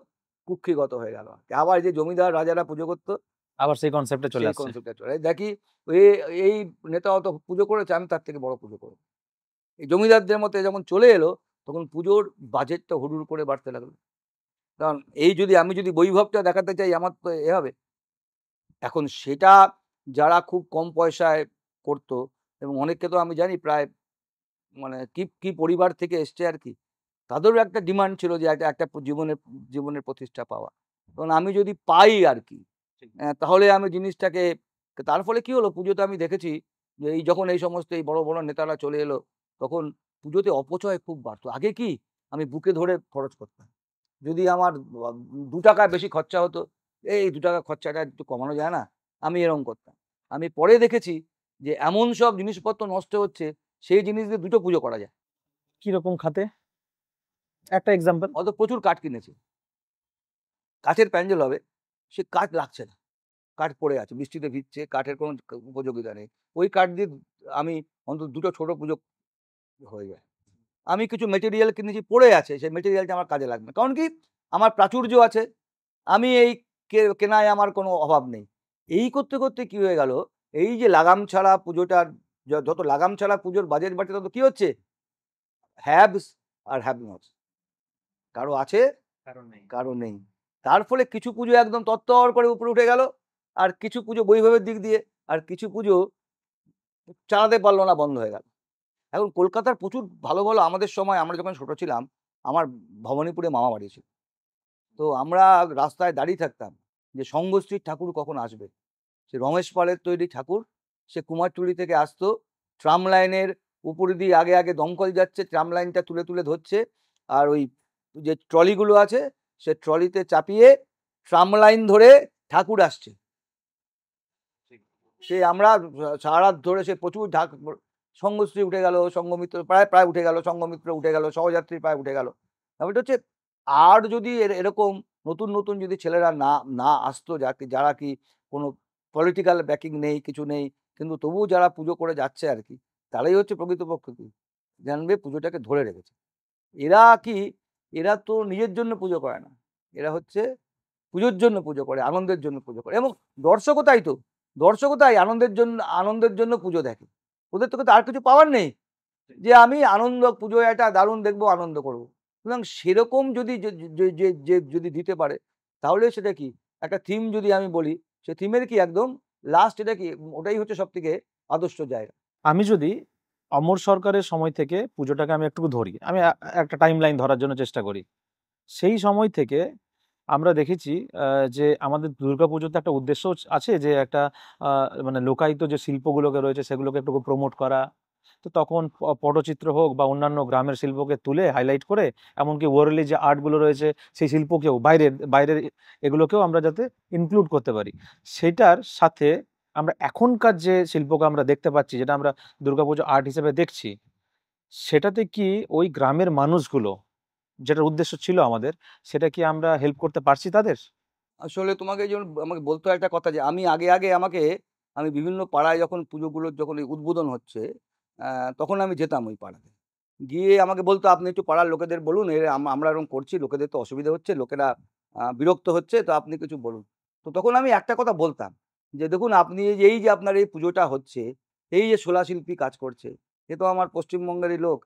কুক্ষিগত হয়ে গেল। আবার যে জমিদার রাজারা পুজো করতো, আবার সেই কনসেপ্টে চলে সেই আসছে। কনসেপ্টটা চলে দেখি এই নেতা অত পুজো করেছে, আমি তার থেকে বড় পুজো করবো। এই জমিদারদের মধ্যে যখন চলে এলো, তখন পুজোর বাজেটটা হুড়ুড় করে বাড়তে লাগলো। কারণ আমি যদি বৈভবটা দেখাতে চাই, আমার তো হবে। এখন সেটা যারা খুব কম পয়সায় করতো, এবং অনেককে তো আমি জানি প্রায়, মানে কি কি পরিবার থেকে এসছে আর কি, তাদেরও একটা ডিমান্ড ছিল যে একটা জীবনের প্রতিষ্ঠা পাওয়া। তখন আমি যদি পাই আর কি, তাহলে আমি জিনিসটাকে, তার ফলে কি হলো, পুজোতে আমি দেখেছি যে যখন এই সমস্ত এই বড় বড় নেতারা চলে এলো, তখন পুজোতে অপচয় খুব বাড়তো। আগে কি, আমি বুকে ধরে খরচ করতাম, যদি আমার 2 টাকা বেশি খরচা হতো, এই 2 টাকা খরচাটা একটু কমানো যায় না, আমি এরকম করতাম। আমি পরে দেখেছি যে এমন সব জিনিসপত্র নষ্ট হচ্ছে, সেই জিনিস দিয়ে 2টো পুজো করা যায়। কিরকম খাতে একটা এক্সাম্পল? অত প্রচুর কাঠ কিনেছি, কাঠের প্যান্ডেল হবে, সে কাঠ লাগছে না, কাঠ পড়ে আছে, বৃষ্টিতে ভিজছে, কাঠের কোনো উপযোগিতা নেই। ওই কাঠ দিয়ে আমি অন্তত 2টো ছোট পুজো হয়ে যায়। আমি কিছু মেটেরিয়াল কিনেছি, পড়ে আছে, সেই মেটেরিয়ালটা আমার কাজে লাগবে, কারণ কি, আমার প্রাচুর্য আছে, আমি এই কেনায় আমার কোনো অভাব নেই। এই করতে করতে কি হয়ে গেল, এই যে লাগাম ছাড়া পুজোটার, যত লাগাম ছাড়া পুজোর বাজেট বাড়ছে, তত কি হচ্ছে, হ্যাভস আর হ্যাভ নটস, কারো আছে কারো নেই। তার ফলে কিছু পুজো একদম তত্ত্বর করে উপরে উঠে গেল, আর কিছু পুজো বৈভবের দিক দিয়ে, আর কিছু পুজো চালাতে পারলো না, বন্ধ হয়ে গেল। এখন কলকাতার প্রচুর ভালো ভালো, আমাদের সময় আমরা যখন ছোট ছিলাম, আমার ভবানীপুরে মামা বাড়ি ছিল, তো আমরা রাস্তায় দাঁড়িয়ে থাকতাম যে সঙ্গশ্রীর ঠাকুর কখন আসবে। সে রমেশ পালের তৈরি ঠাকুর, সে কুমারটুলি থেকে আসতো, ট্রাম লাইনের উপরে দিয়ে আগে আগে দমকল যাচ্ছে, ট্রাম লাইনটা তুলে তুলে ধরছে, আর ওই যে ট্রলিগুলো আছে, সে ট্রলিতে চাপিয়ে ট্রাম লাইন ধরে ঠাকুর আসছে। সে আমরা সারা রাত ধরে সে প্রচুর সঙ্গশ্রী উঠে গেল, সঙ্গমিত্র প্রায় প্রায় উঠে গেল, সঙ্গমিত্র উঠে গেল, সহযাত্রী প্রায় উঠে গেল। ব্যাপারটা হচ্ছে, আর যদি এরকম নতুন নতুন যদি ছেলেরা না না আসতো, যারা কি কোনো পলিটিক্যাল ব্যাকিং নেই, কিছু নেই, কিন্তু তবুও যারা পুজো করে যাচ্ছে আর কি, তারাই হচ্ছে প্রকৃতপক্ষে কি জানবে পুজোটাকে ধরে রেখেছে। এরা কি, এরা তো নিজের জন্য পুজো করে না, এরা হচ্ছে পুজোর জন্য পুজো করে, আনন্দের জন্য পুজো করে, এবং দর্শকও তাই, তো দর্শকও তাই, আনন্দের জন্য পুজো দেখে। ওদের তো আর কিছু পাওয়ার নেই, যে আমি আনন্দ, পুজো একটা দারুণ দেখবো, আনন্দ করবো। সুতরাং সেরকম যদি যদি দিতে পারে, তাহলে সেটা কি, একটা থিম যদি আমি বলি, সে থিমের কি একদম লাস্ট, এটা কি, ওটাই হচ্ছে সব থেকে আদর্শ জায়গা। আমি যদি অমর সরকারের সময় থেকে পুজোটাকে আমি একটু ধরি, আমি একটা টাইম লাইন ধরার জন্য চেষ্টা করি। সেই সময় থেকে আমরা দেখেছি যে আমাদের দুর্গাপুজোতে একটা উদ্দেশ্য আছে, যে একটা মানে লোকায়িত যে শিল্পগুলোকে রয়েছে সেগুলোকে একটু প্রমোট করা। তো তখন পটচিত্র হোক বা অন্যান্য গ্রামের শিল্পকে তুলে হাইলাইট করে, এমনকি ওয়ার্ল্ডলি যে আর্টগুলো রয়েছে সেই শিল্পকেও, বাইরের বাইরের এগুলোকেও আমরা যাতে ইনক্লুড করতে পারি। সেটার সাথে আমরা এখনকার যে শিল্পকে আমরা দেখতে পাচ্ছি, যেটা আমরা দুর্গাপুজো আর্ট হিসেবে দেখছি, সেটাতে কি ওই গ্রামের মানুষগুলো, যেটার উদ্দেশ্য ছিল আমাদের, সেটা কি আমরা হেল্প করতে পারছি তাদের? আসলে তোমাকে যেমন আমাকে বলতে হয় একটা কথা, যে আমি আগে আগে আমি বিভিন্ন পাড়ায় যখন পুজোগুলোর যখন এই উদ্বোধন হচ্ছে, তখন আমি যেতাম ওই পাড়াতে, গিয়ে আমাকে বলতো, আপনি একটু পাড়ার লোকেদের বলুন, আমরা এরকম করছি, লোকেদের তো অসুবিধা হচ্ছে, লোকেরা বিরক্ত হচ্ছে, তো আপনি কিছু বলুন। তো তখন আমি একটা কথা বলতাম, যে দেখুন, আপনি এই যে আপনার এই পুজোটা হচ্ছে, এই যে শোলা শিল্পী কাজ করছে, এ তো আমার পশ্চিমবঙ্গেরই লোক।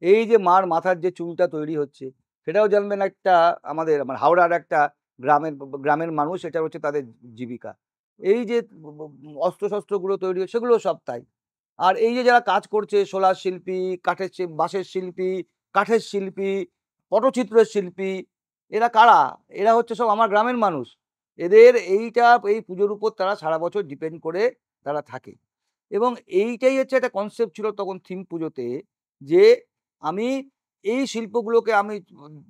এই যে মার মাথার যে চুলটা তৈরি হচ্ছে, সেটাও জানবেন একটা আমাদের হাওড়ার একটা গ্রামের মানুষ, এটা হচ্ছে তাদের জীবিকা। এই যে অস্ত্রশস্ত্রগুলো তৈরি হয়, সেগুলো সব তাই। আর এই যে যারা কাজ করছে, শোলার শিল্পী, বাঁশের শিল্পী, কাঠের শিল্পী, পটচিত্রের শিল্পী, এরা কারা? এরা হচ্ছে সব আমার গ্রামের মানুষ। এদের এই পুজোর উপর তারা সারা বছর ডিপেন্ড করে তারা থাকে। এবং এইটাই হচ্ছে একটা কনসেপ্ট ছিল তখন থিম পুজোতে, যে আমি এই শিল্পগুলোকে আমি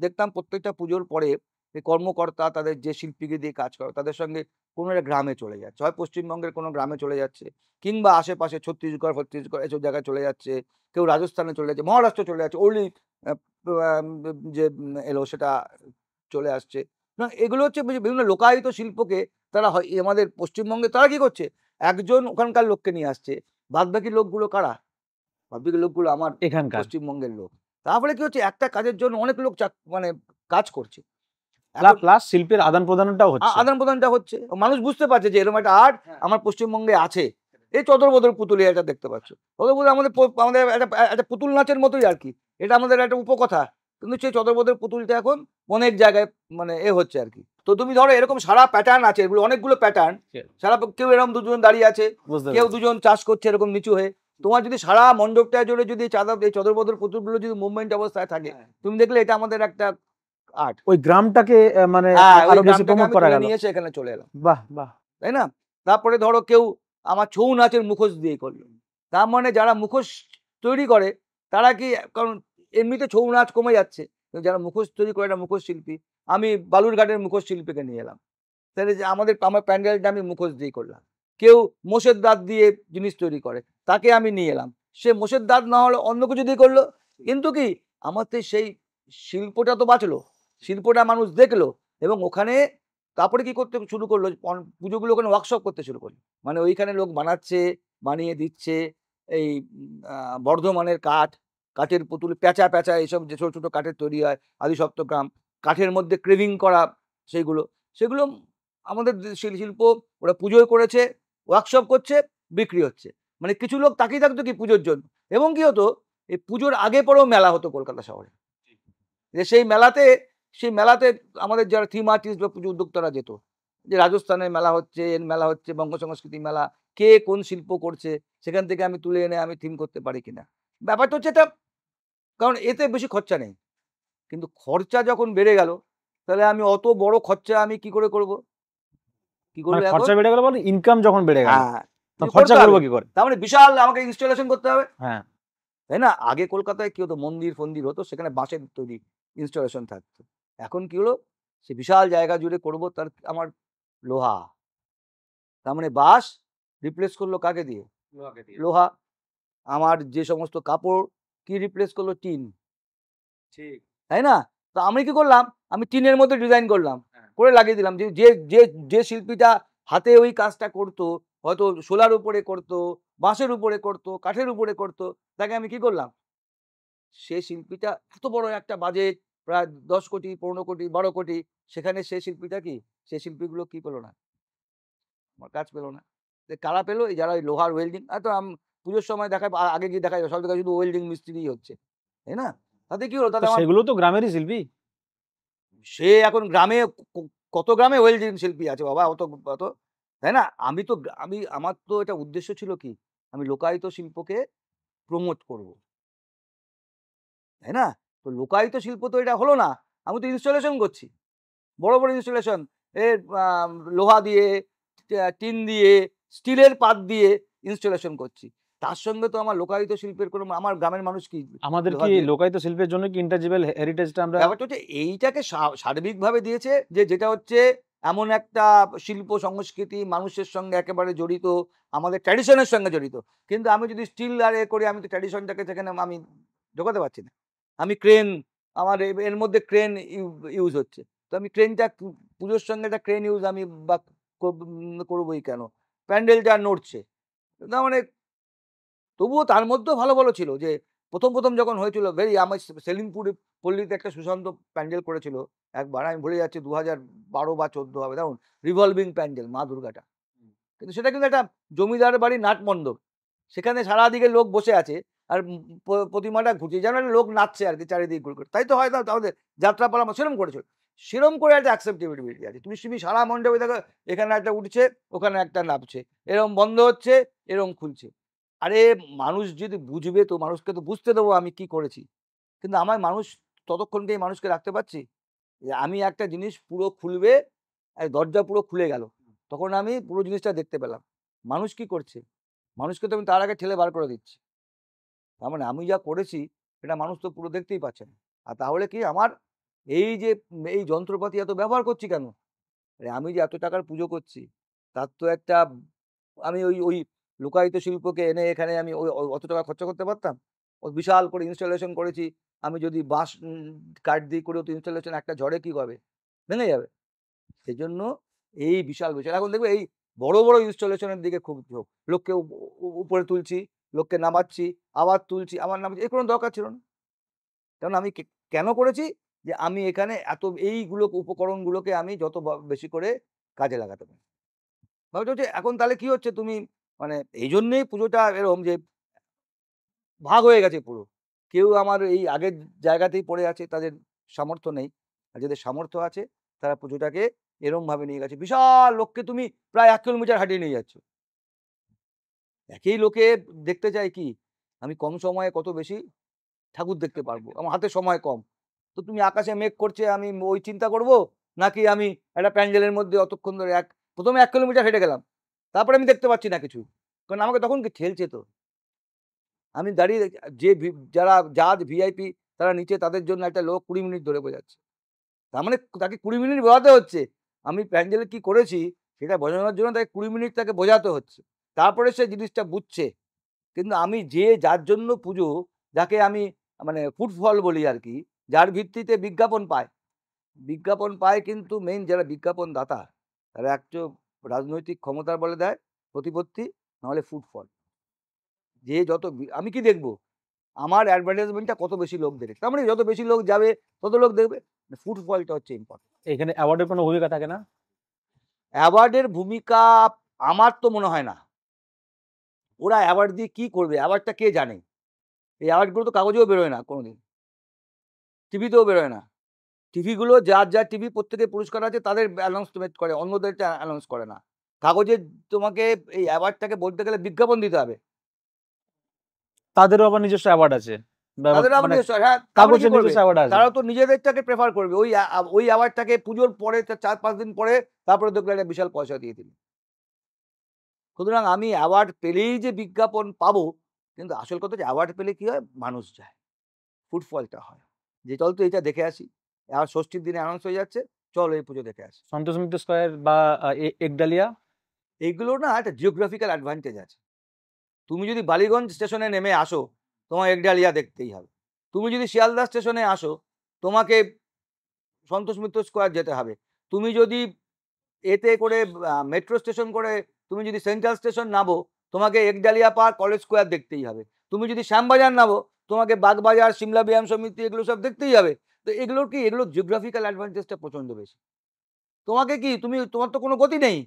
দেখতাম প্রত্যেকটা পুজোর পরে এই কর্মকর্তা তাদের যে শিল্পীকে দিয়ে কাজ করে তাদের সঙ্গে কোনো একটা গ্রামে চলে যাচ্ছে, হয় পশ্চিমবঙ্গের কোনো গ্রামে চলে যাচ্ছে, কিংবা আশেপাশে ছত্তিশগড় এসব জায়গায় চলে যাচ্ছে, কেউ রাজস্থানে চলে যাচ্ছে, মহারাষ্ট্র চলে যাচ্ছে, ওলি যে এলো সেটা চলে আসছে। এগুলো হচ্ছে বিভিন্ন লোকায়িত শিল্পকে তারা হয় আমাদের পশ্চিমবঙ্গে তারা কি করছে, একজন ওখানকার লোককে নিয়ে আসছে, বাদবাকি লোকগুলো কারা? বাদবাকি লোকগুলো আমার এখানকার পশ্চিমবঙ্গের লোক। তারপরে কি হচ্ছে, একটা কাজের জন্য অনেক লোক মানে কাজ করছে। এখন প্লাস শিল্পের আদান প্রদানটাও হচ্ছে। আদান প্রদানটা হচ্ছে, মানুষ বুঝতে পারছে যে এরকম একটা আর্ট আমার পশ্চিমবঙ্গে আছে। এই চদরবদর পুতুলি এটা দেখতে পাচ্ছ, চদরবদর আমাদের একটা পুতুল নাচের মতোই আর কি, এটা আমাদের একটা উপকথা। কিন্তু সেই চদরবদর পুতুলটা এখন অনেক জায়গায় মানে হচ্ছে আর কি। তো তুমি ধরো এরকম সারা প্যাটার্ন আছে, এগুলো অনেকগুলো প্যাটার্ন, সারা কেউ এরকম দুজন দাঁড়িয়ে আছে, কেউ দুজন চাষ করছে এরকম নিচু হয়ে। তোমার যদি সারা মণ্ডপটা জুড়ে যদি এই চদরবদর পুতুলগুলো যদি মুভমেন্ট অবস্থায় থাকে, তুমি দেখলে এটা আমাদের একটা আর্ট। ওই গ্রামটাকে মানে আরো বেশি প্রমোট করা গেল, নিয়ে এসে এখানে চলে এলাম, বাহ বাহ, তাই না? তারপরে ধরো কেউ আমার ছৌ নাচের মুখোশ দিয়ে করলো, তার মানে যারা মুখোশ তৈরি করে তারা কি, কারণ এমনিতে ছৌ নাচ কমে যাচ্ছে, যারা মুখোশ তৈরি করে একটা মুখোশ শিল্পী, আমি বালুরঘাটের মুখোশ শিল্পীকে নিয়ে এলাম, তাহলে যে আমার প্যান্ডেলটা আমি মুখোশ দিয়ে করলাম। কেউ মোষের দাঁত দিয়ে জিনিস তৈরি করে, তাকে আমি নিয়ে এলাম, সে মোষের দাঁত না হলে অন্য কিছু দিয়ে করলো, কিন্তু কি আমার তো সেই শিল্পটা তো বাঁচলো, শিল্পটা মানুষ দেখলো, এবং ওখানে তারপরে কি করতে শুরু করলো, পুজোগুলো ওখানে ওয়ার্কশপ করতে শুরু করলো, মানে ওইখানে লোক বানাচ্ছে, বানিয়ে দিচ্ছে। এই বর্ধমানের কাঠের পুতুল, প্যাঁচা প্যাঁচা এইসব যে ছোট ছোট কাঠের তৈরি হয়, আদি সপ্তগ্রাম কাঠের মধ্যে ক্রেভিং করা, সেগুলো আমাদের শিল্প ওরা পুজোয় করেছে, ওয়ার্কশপ করছে, বিক্রি হচ্ছে। মানে কিছু লোক তাকিয়ে থাকতো কি পুজোর জন্য। এবং কি হতো, এই পুজোর আগে পরেও মেলা হতো কলকাতা শহরে, যে সেই মেলাতে আমাদের যারা থিম আর্টিস্ট বা পুজো উদ্যোক্তারা যেত, যে রাজস্থানের মেলা হচ্ছে, এর মেলা হচ্ছে, বঙ্গ সংস্কৃতি মেলা, কে কোন শিল্প করছে সেখান থেকে আমি তুলে এনে আমি থিম করতে পারি কিনা। ব্যাপারটা হচ্ছে এটা, কারণ এতে বেশি খরচা নেই, কিন্তু খরচা যখন বেড়ে গেল, তাহলে আমি অত বড় খরচা আমি কি করে করব, কি মানে করবো খরচা এখন? বেড়ে গেল বলে ইনকাম যখন বেড়ে গেল, হ্যাঁ, খরচা করবো কি করে? তার মানে বিশাল আমাকে ইনস্টলেশন করতে হবে, হ্যাঁ, তাই না? আগে কলকাতায় কি হতো, মন্দির ফন্দির হতো, সেখানে বাঁশের তৈরি ইনস্টলেশন থাকতো। এখন কি হলো, সে বিশাল জায়গা জুড়ে করবো, তার আমার লোহা, তার মানে বাঁশ রিপ্লেস করলো কাকে দিয়ে? লোহা। আমার যে সমস্ত কাপড় কি রিপ্লেস করলো? টিন, তাই না? তো আমি কি করলাম, আমি টিনের মধ্যে ডিজাইন করলাম, করে লাগিয়ে দিলাম। যে যে যে যে শিল্পীটা হাতে ওই কাজটা করতো, হয়তো শোলার উপরে করতো, বাঁশের উপরে করতো, কাঠের উপরে করতো, তাকে আমি কি করলাম, সে শিল্পীটা এত বড় একটা বাজেট, প্রায় 10 কোটি, 15 কোটি, 12 কোটি, সেখানে সে শিল্পীটা কি, সে শিল্পীগুলো কি পেলো না, আমার কাজ পেলো না। কারা পেলো? এই যারা ওই লোহার ওয়েল্ডিং, এত পুজোর সময় দেখায়, আগে গিয়ে দেখা যায় সব জায়গায় শুধু ওয়েল্ডিং মিস্ত্রিই হচ্ছে, তাই না? তাতে কি হলো, তাতে আমার সেগুলো তো গ্রামেরই শিল্পী। সে এখন গ্রামে কত গ্রামে ওয়েল্ডিং শিল্পী আছে বাবা, অত, তাই না? আমার তো এটা উদ্দেশ্য ছিল কি, আমি লোকায়িত শিল্পকে প্রমোট করব, তাই না? তো লোকায়িত শিল্প তো এটা হলো না, আমি তো ইনস্টলেশন করছি, বড় বড় ইনস্টলেশন, এর লোহা দিয়ে, টিন দিয়ে, স্টিলের পাত দিয়ে ইনস্টলেশন করছি। তার সঙ্গে তো আমার লোকায়িত শিল্পের কোনো, আমার গ্রামের মানুষ কি, আমাদের কি লোকায়িত শিল্পের জন্য কি ইন্টাঞ্জিবল হেরিটেজটা আমরা, ব্যাপারটা হচ্ছে এইটাকে সার্বিকভাবে দিয়েছে, যে যেটা হচ্ছে এমন একটা শিল্প সংস্কৃতি মানুষের সঙ্গে একেবারে জড়িত, আমাদের ট্র্যাডিশনের সঙ্গে জড়িত। কিন্তু আমি যদি স্টিল আর করি, আমি তো ট্র্যাডিশনটাকে সেখানে আমি ঢোকাতে পারছি না। আমি ক্রেন, আমার এর মধ্যে ক্রেন ইউজ হচ্ছে, তো আমি ক্রেনটা পুজোর সঙ্গে একটা ক্রেন ইউজ আমি বা করবোই কেন? প্যান্ডেলটা নড়ছে, তার মানে তবুও তার মধ্যেও ভালো ভালো ছিল। যে প্রথম যখন হয়েছিল, আমার সেলিমপুর পল্লীতে একটা সুশান্ত প্যান্ডেল করেছিল একবার, আমি ভুলে যাচ্ছি 2012 বা 14 হবে, দেখুন, রিভলভিং প্যান্ডেল মা দুর্গাটা, কিন্তু সেটা কিন্তু একটা জমিদার বাড়ির নাট মণ্ডপ, সেখানে সারাদিকে লোক বসে আছে, আর প্রতিমাটা ঘুরছে, যেন একটা লোক নাচছে আর কি চারিদিকে ঘুরে, তাই তো হয় না? তাহলে যাত্রাপালা সেরম করেছিল, সেরম করে একটা অ্যাকসেপ্টেবিলিটি আছে। তুমি সারা মণ্ডপে দেখো, এখানে একটা উঠছে, ওখানে একটা নামছে, এরকম বন্ধ হচ্ছে, এরকম খুলছে। আরে মানুষ যদি বুঝবে, তো মানুষকে তো বুঝতে দেবো আমি কি করেছি, কিন্তু আমার মানুষ ততক্ষণকে এই মানুষকে রাখতে পারছি? যে আমি একটা জিনিস পুরো খুলবে, দরজা পুরো খুলে গেল, তখন আমি পুরো জিনিসটা দেখতে পেলাম। মানুষ কি করছে? মানুষকে তো আমি তার আগে ঠেলে বার করে দিচ্ছি। তার মানে আমি যা করেছি সেটা মানুষ তো পুরো দেখতেই পাচ্ছে না। আর তাহলে কি আমার এই যে এই যন্ত্রপাতি এত ব্যবহার করছি কেন? আরে আমি যে এত টাকার পুজো করছি, তার তো একটা আমি ওই ওই লোকায়িত শিল্পকে এনে এখানে আমি অত টাকা খরচা করতে পারতাম? ও বিশাল করে ইনস্টলেশন করেছি। আমি যদি বাঁশ কাঠ দিয়ে করেও তো ইনস্টলেশন একটা ঝড়ে কি হবে? ভেঙে যাবে। সেজন্য এই বিশাল বিশাল এখন দেখবে এই বড় বড় ইনস্টলেশনের দিকে খুব ঝোঁক। লোককে উপরে তুলছি, লোককে নামাচ্ছি, আবার তুলছি, আবার নামাচ্ছি। এর কোনো দরকার ছিল না। কারণ আমি কেন করেছি? যে আমি এখানে এত এইগুলো উপকরণগুলোকে আমি যত বেশি করে কাজে লাগাতে পারি। ব্যাপারটা হচ্ছে এখন তাহলে কি হচ্ছে তুমি মানে এইজন্যেই পুজোটা এরকম যে ভাগ হয়ে গেছে পুরো। কেউ আমার এই আগের জায়গাতেই পড়ে আছে, তাদের সামর্থ্য নেই। আর যাদের সামর্থ্য আছে তারা পুজোটাকে এরমভাবে নিয়ে গেছে। বিশাল লোককে তুমি প্রায় ১ কিলোমিটার হাঁটিয়ে নিয়ে যাচ্ছ। একই লোকে দেখতে চায় কি? আমি কম সময়ে কত বেশি ঠাকুর দেখতে পারবো। আমার হাতে সময় কম। তো তুমি আকাশে মেঘ করছে আমি ওই চিন্তা করব? নাকি আমি একটা প্যান্ডেলের মধ্যে অতক্ষণ ধরে ১ম এ ১ কিলোমিটার হেঁটে গেলাম। তারপরে আমি দেখতে পাচ্ছি না কিছু। কারণ আমাকে তখন কি ঠেলছে তো। আমি দাঁড়িয়ে যে যারা জাজ ভিআইপি তারা নিচে তাদের জন্য একটা লোক ২০ মিনিট ধরে বোঝাচ্ছে। তার মানে তাকে ২০ মিনিট বোঝাতে হচ্ছে। আমি প্যান্ডেলে কি করেছি সেটা বোঝানোর জন্য তাকে ২০ মিনিট তাকে বোঝাতে হচ্ছে। তারপরে সে জিনিসটা বুঝছে। কিন্তু আমি যার জন্য পুজো, যাকে আমি মানে ফুটফল বলি আরকি, যার ভিত্তিতে বিজ্ঞাপন পায়। বিজ্ঞাপন পায় কিন্তু মেইন যারা বিজ্ঞাপন দাতা তারা একটু রাজনৈতিক ক্ষমতার বলে দেয় প্রতিপত্তি, নাহলে ফুটফল। যে যত আমি কি দেখবো? আমার অ্যাডভার্টাইজমেন্টটা কত বেশি লোক দেখে। তার মানে যত বেশি লোক যাবে তত লোক দেখবে। ফুটফলটা হচ্ছে ইম্পর্টেন্ট। এখানে অ্যাওয়ার্ডের কোনো ভূমিকা থাকে না? অ্যাওয়ার্ডের ভূমিকা আমার তো মনে হয় না। ওরা অ্যাওয়ার্ড দিয়ে কি করবে? অ্যাওয়ার্ডটা কে জানে? এই অ্যাওয়ার্ডগুলো তো কাগজেও বেরোয় না কোনোদিন। টিভিতেও বেরোয় না। টিভিগুলো যার টিভি প্রত্যেকের পুরস্কার আছে তাদের অ্যানাউন্সমেন্ট করে, অন্যদেরটা অ্যানাউন্স করে না। কাগজে তোমাকে এই অ্যাওয়ার্ডটাকে বলতে গেলে বিজ্ঞাপন দিতে হবে। তাদেরও আবার নিজস্ব অ্যাওয়ার্ড আছে। তাদের আবার মানে নিজস্ব হ্যাঁ, তারপরে কি কাগজের করবে? নিজস্ব অ্যাওয়ার্ড আছে। তারাও তো নিজেদেরটাকে প্রেফার করবে। ওই অ্যাওয়ার্ডটাকে পুজোর পরে ৪-৫ দিন পরে তারপরে দেখবে একটা বিশাল পয়সা দিয়ে দিল। সুতরাং আমি অ্যাওয়ার্ড পেলেই যে বিজ্ঞাপন পাবো, কিন্তু আসল কথা হচ্ছে অ্যাওয়ার্ড পেলে কি হয়? মানুষ যায়। ফুটফলটা হয়। যে চল তো এটা দেখে আসি। আর ষষ্ঠীর দিনে অ্যানাউন্স হয়ে যাচ্ছে, চল এই পুজো দেখে আসি। সন্তোষ মিত্র স্কয়ার বা একডালিয়া। এইগুলোর না একটা জিওগ্রাফিক্যাল অ্যাডভান্টেজ আছে। তুমি যদি বালিগঞ্জ স্টেশনে নেমে আসো, তোমার একডালিয়া দেখতেই হবে। তুমি যদি শিয়ালদা স্টেশনে আসো, তোমাকে সন্তোষ মিত্র স্কয়ার যেতে হবে। তুমি যদি এতে করে মেট্রো স্টেশন করে তুমি যদি সেন্ট্রাল স্টেশন নামো, তোমাকে একডালিয়া পার্ক, কলেজ স্কোয়ার দেখতেই হবে। তুমি যদি শ্যামবাজার নামো, তোমাকে বাগবাজার, সিমলা ব্যায়াম সমিতি এগুলো সব দেখতেই হবে। তো এগুলোর কি এগুলো জিওগ্রাফিক্যাল অ্যাডভান্টেজটা প্রচন্ড বেশি। তোমাকে কি তোমার তো কোনো গতি নেই।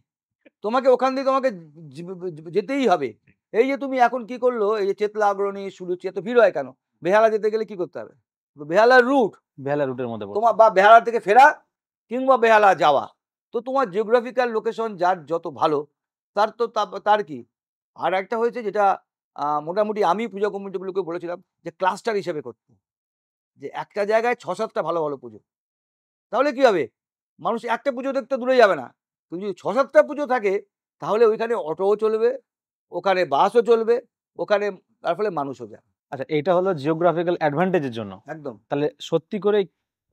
তোমাকে ওখান দিয়ে তোমাকে যেতেই হবে। এই যে তুমি এখন কি করলো, এই যে চেতলা অগ্রণী সুরুচি এত ভিড় হয় কেন? বেহালা যেতে গেলে কি করতে হবে? বেহালার রুট বেহালা রুটের মধ্যে পড়ছে। তোমার বা বেহালা থেকে ফেরা কিংবা বেহালা যাওয়া। তো তোমার জিওগ্রাফিক্যাল লোকেশন যার যত ভালো তার তো তার কি। আর একটা হয়েছে যেটা মোটামুটি আমি পূজা কমিটিগুলোকে বলেছিলাম যে ক্লাস্টার হিসেবে করতে, যে একটা জায়গায় ৬-৭টা ভালো ভালো পুজো। তাহলে কি হবে? মানুষ একটা পুজো দেখতে দূরে যাবে না। কিন্তু যদি ৬-৭টা পুজো থাকে তাহলে ওইখানে অটোও চলবে, ওখানে বাসও চলবে, ওখানে তার ফলে মানুষও যায়। আচ্ছা, এটা হলো জিওগ্রাফিক্যাল অ্যাডভান্টেজের জন্য। একদম। তাহলে সত্যি করে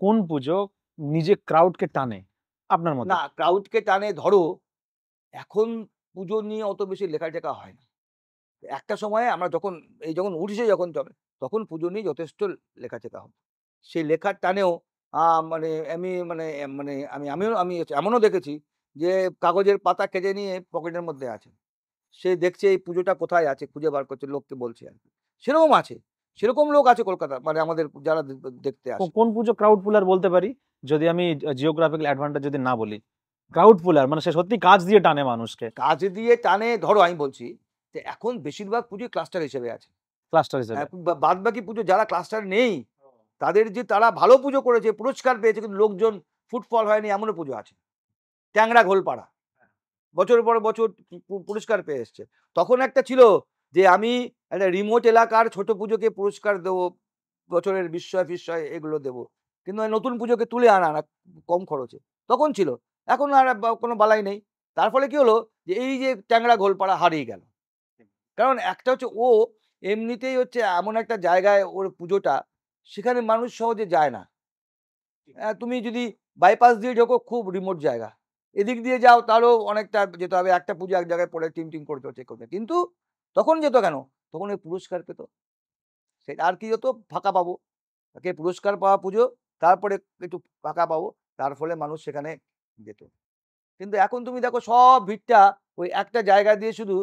কোন পুজো নিজে ক্রাউডকে টানে আপনার মতে? না, ক্রাউডকে টানে ধরো এখন পুজো নিয়ে অত বেশি লেখাটেখা হয় না। একটা সময়ে আমরা যখন উঠেছে যখন চলে, তখন পুজো নিয়ে যথেষ্ট লেখাটেখা হতো। সেই লেখার টানেও মানে আমি এমনও দেখেছি যে কাগজের পাতা কেটে নিয়ে পকেটের মধ্যে আছে। সে দেখছে এই পুজোটা কোথায় আছে খুঁজে বার করছে, লোককে বলছে আরকি। সেরকম আছে। সেরকম লোক আছে কলকাতা মানে আমাদের যারা দেখতে আসে। কোন পুজো ক্রাউড পুলার বলতে পারি? যদি আমি জিওগ্রাফিক্যাল অ্যাডভান্টেজ যদি না বলি, ক্রাউড পুলার মানে সে সত্যি কাজ দিয়ে টানে মানুষকে। কাজ দিয়ে টানে ধরো আমি বলছি যে এখন বেশিরভাগ পুজোই ক্লাস্টার হিসেবে আছে। ক্লাস্টার হিসেবে। বাদবাকি পুজো যারা ক্লাস্টার নেই তাদের যে তারা ভালো পুজো করেছে, পুরস্কার পেয়েছে কিন্তু লোকজন ফুটফল হয়নি এমনও পুজো আছে। ট্যাংরা ঘোলপাড়া বছরের পর বছর পুরস্কার পেয়ে এসছে। তখন একটা ছিল যে আমি একটা রিমোট এলাকার ছোট পুজোকে পুরস্কার দেবো, বছরের বিস্ময় ফিস্ময় এগুলো দেবো। কিন্তু ওই নতুন পুজোকে তুলে আনা না কম খরচে তখন ছিল, এখন আর কোনো বালাই নেই। তার ফলে কি হলো যে এই যে ট্যাংরা ঘোলপাড়া হারিয়ে গেল। কারণ একটা হচ্ছে ও এমনিতেই হচ্ছে এমন একটা জায়গায় ওর পুজোটা, সেখানে মানুষ সহজে যায় না। তুমি যদি বাইপাস দিয়ে ঢোকো খুব রিমোট জায়গা, এদিক দিয়ে যাও তারও অনেকটা যেতে হবে, একটা পুজো এক জায়গায় পড়ে টিম টিম করতে হচ্ছে করতে, কিন্তু তখন যেত কেন, তখন ওই পুরস্কার পেত, সেটা আর কি হতো ফাঁকা পাবো, তাকে পুরস্কার পাওয়া পুজো, তারপরে একটু ফাঁকা পাবো, তার ফলে মানুষ সেখানে যেত। কিন্তু এখন তুমি দেখো সব ভিড়টা ওই একটা জায়গা দিয়ে শুধু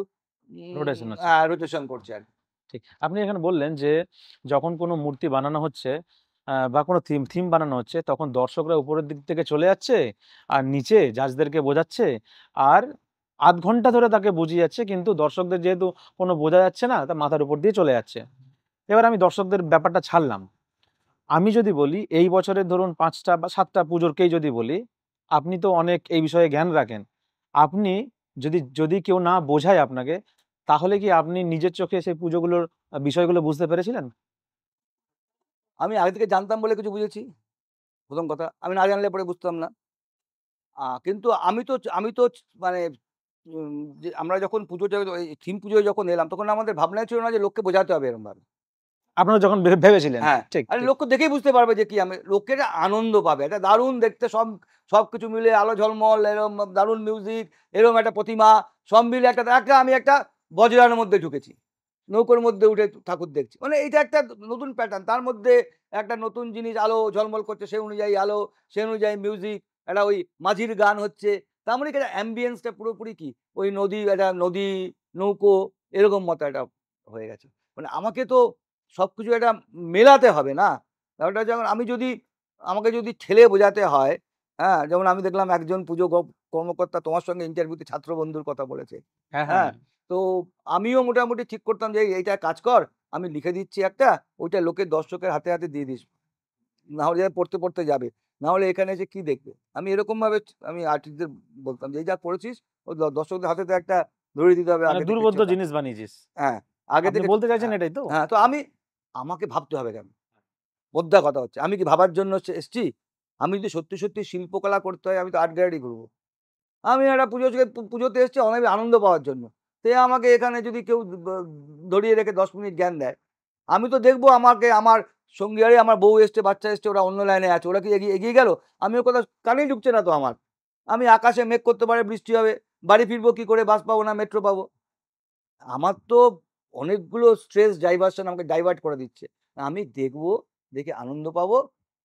রোটেশন হচ্ছে। রোটেশন করছে আর কি। ঠিক। আপনি এখানে বললেন যে যখন কোনো মূর্তি বানানো হচ্ছে বা কোনো থিম বানানো হচ্ছে, তখন দর্শকরা উপরের দিক থেকে চলে যাচ্ছে আর নিচে জাজদেরকে বোঝাচ্ছে, আর আধ ঘন্টা ধরে তাকে বুঝিয়ে যাচ্ছে, কিন্তু দর্শকদের যেহেতু কোনো বোঝা যাচ্ছে না, তা মাথার উপর দিয়ে চলে যাচ্ছে। এবার আমি দর্শকদের ব্যাপারটা ছাড়লাম। আমি যদি বলি এই বছরের ধরুন ৫টা বা ৭টা পুজোরকেই যদি বলি, আপনি তো অনেক এই বিষয়ে জ্ঞান রাখেন। আপনি যদি কেউ না বোঝায় আপনাকে, তাহলে কি আপনি নিজের চোখে সেই পুজোগুলোর বিষয়গুলো বুঝতে পেরেছিলেন? আমি আগে থেকে জানতাম বলে কিছু বুঝেছি, প্রথম কথা। আমি না জানলে পরে বুঝতাম না। কিন্তু আমি তো মানে যে আমরা যখন পুজোটা ওই থিম পুজোয় যখন এলাম, তখন আমাদের ভাবনাই ছিল না যে লোককে বোঝাতে হবে এরমভাবে। আপনারা যখন ভেবেছিলেন। হ্যাঁ, ঠিক, আরে ঠিক। লোক তো দেখেই বুঝতে পারবে যে কি লোকেরা আনন্দ পাবে। এটা দারুণ দেখতে, সবকিছু মিলে আলো ঝলমল, এরম দারুণ মিউজিক, এরম একটা প্রতিমা, সব মিলে আমি একটা বজরার মধ্যে ঢুকেছি। নৌকোর মধ্যে উঠে ঠাকুর দেখছি। মানে এইটা একটা নতুন প্যাটার্ন। তার মধ্যে একটা নতুন জিনিস আলো ঝলমল করছে, সেই অনুযায়ী আলো, সেই অনুযায়ী মিউজিক, একটা ওই মাঝির গান হচ্ছে। তার মানে কি একটা অ্যাম্বিয়েন্সটা পুরোপুরি কি ওই নদী, নৌকো এরকম মতো একটা হয়ে গেছে। মানে আমাকে তো সবকিছু একটা মেলাতে হবে না? ব্যাপারটা যেমন আমাকে যদি ঠেলে বোঝাতে হয়, হ্যাঁ? যেমন আমি দেখলাম একজন পুজো কর্মকর্তা তোমার সঙ্গে ইন্টারভিউতে ছাত্র বন্ধুর কথা বলেছে। হ্যাঁ, হ্যাঁ। হ্যাঁ? তো আমিও মোটামুটি ঠিক করতাম যে এইটা কাজ কর, আমি লিখে দিচ্ছি একটা, ওইটা লোকের দর্শকের হাতে হাতে দিয়ে দিস। না হলে যারা পড়তে যাবে। না হলে এখানে এসে কি দেখবে? আমি এরকমভাবে আমি আর্টিস্টদের বলতাম যে, "এই যা করেছিস ও দর্শকদের হাতে তো একটা ধরিয়ে দিতে হবে মানে আগে থেকে দুর্বোধ্য ছটা।" জিনিস বানিয়েছিস। হ্যাঁ, আগে আপনি থেকে বলতে চাইছেন হ্যাঁ, এটাই তো? হ্যাঁ, তো আমাকে ভাবতে হবে কেন? মোদ্দা কথা হচ্ছে, আমি কি ভাবার জন্য এসছি? আমি যদি সত্যি শিল্পকলা করতে হয়, আমি তো আর্ট গ্যালারি ঘুরবো। আমি একটা পুজোতে এসেছি আমি আনন্দ পাওয়ার জন্য। সে আমাকে এখানে যদি কেউ ধরিয়ে রেখে ১০ মিনিট জ্ঞান দেয়, আমি তো দেখবো আমার সঙ্গী, আরে আমার বউ এসছে, বাচ্চা এসছে, ওরা অন্য লাইনে আছে। ওরা কি এগিয়ে গেল? আমি ওর কথা কানেই ঢুকছে না তো আমার। আমি আকাশে মেঘ করতে পারে, বৃষ্টি হবে। বাড়ি ফিরবো কি করে? বাস পাবো না, মেট্রো পাবো। আমার তো অনেকগুলো স্ট্রেস ডাইভারশন আমাকে ডাইভার্ট করে দিচ্ছে। আমি দেখবো, দেখে আনন্দ পাবো,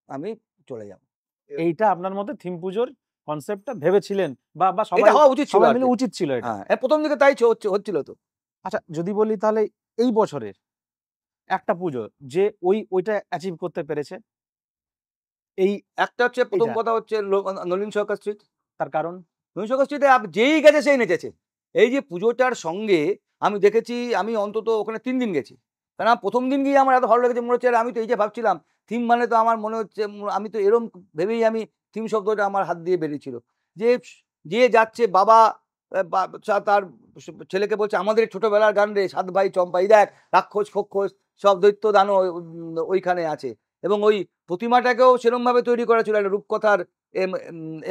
আমি চলে যাবো। এইটা আপনার মতে থিম পুজোর কনসেপ্টটা ভেবেছিলেন বা এটা সবাই হওয়া উচিত ছিল সবাই মিলে আরকি। উচিত ছিল এটা। হ্যাঁ, ১ম দিকে তাই হচ্ছিল তো। আচ্ছা, যদি বলি তাহলে এই বছরের একটা পুজো যে ওইটা অ্যাচিভ করতে পেরেছে, এই একটা হচ্ছে, প্রথম এইটা কথা হচ্ছে নলিন সরকার স্ট্রিট। তার কারণ? নলিন সরকার স্ট্রিটে যেই গেছে সেই নেচেছে। এই যে পুজোটার সঙ্গে আমি দেখেছি, আমি অন্তত ওখানে ৩ দিন গেছি। কারণ আমার ১ম দিন গিয়ে আমার এত ভালো লেগেছে, মনে হচ্ছে আরে আমি তো এই যে ভাবছিলাম থিম মানে তো আমার মনে হচ্ছে আমি তো এরম ভেবেই থিম শব্দটা আমার হাত দিয়ে বেরিয়েছিল। যে যে যাচ্ছে বাবা তার ছেলেকে বলছে, "আমাদের ছোটবেলার গান রে, ৭ ভাই চম্পা, এই দেখ রাক্ষস ফক্ষস সব দৈত্য দানব ওইখানে আছে।" এবং ওই প্রতিমাটাকেও সেরমভাবে তৈরি করা ছিল একটা রূপকথার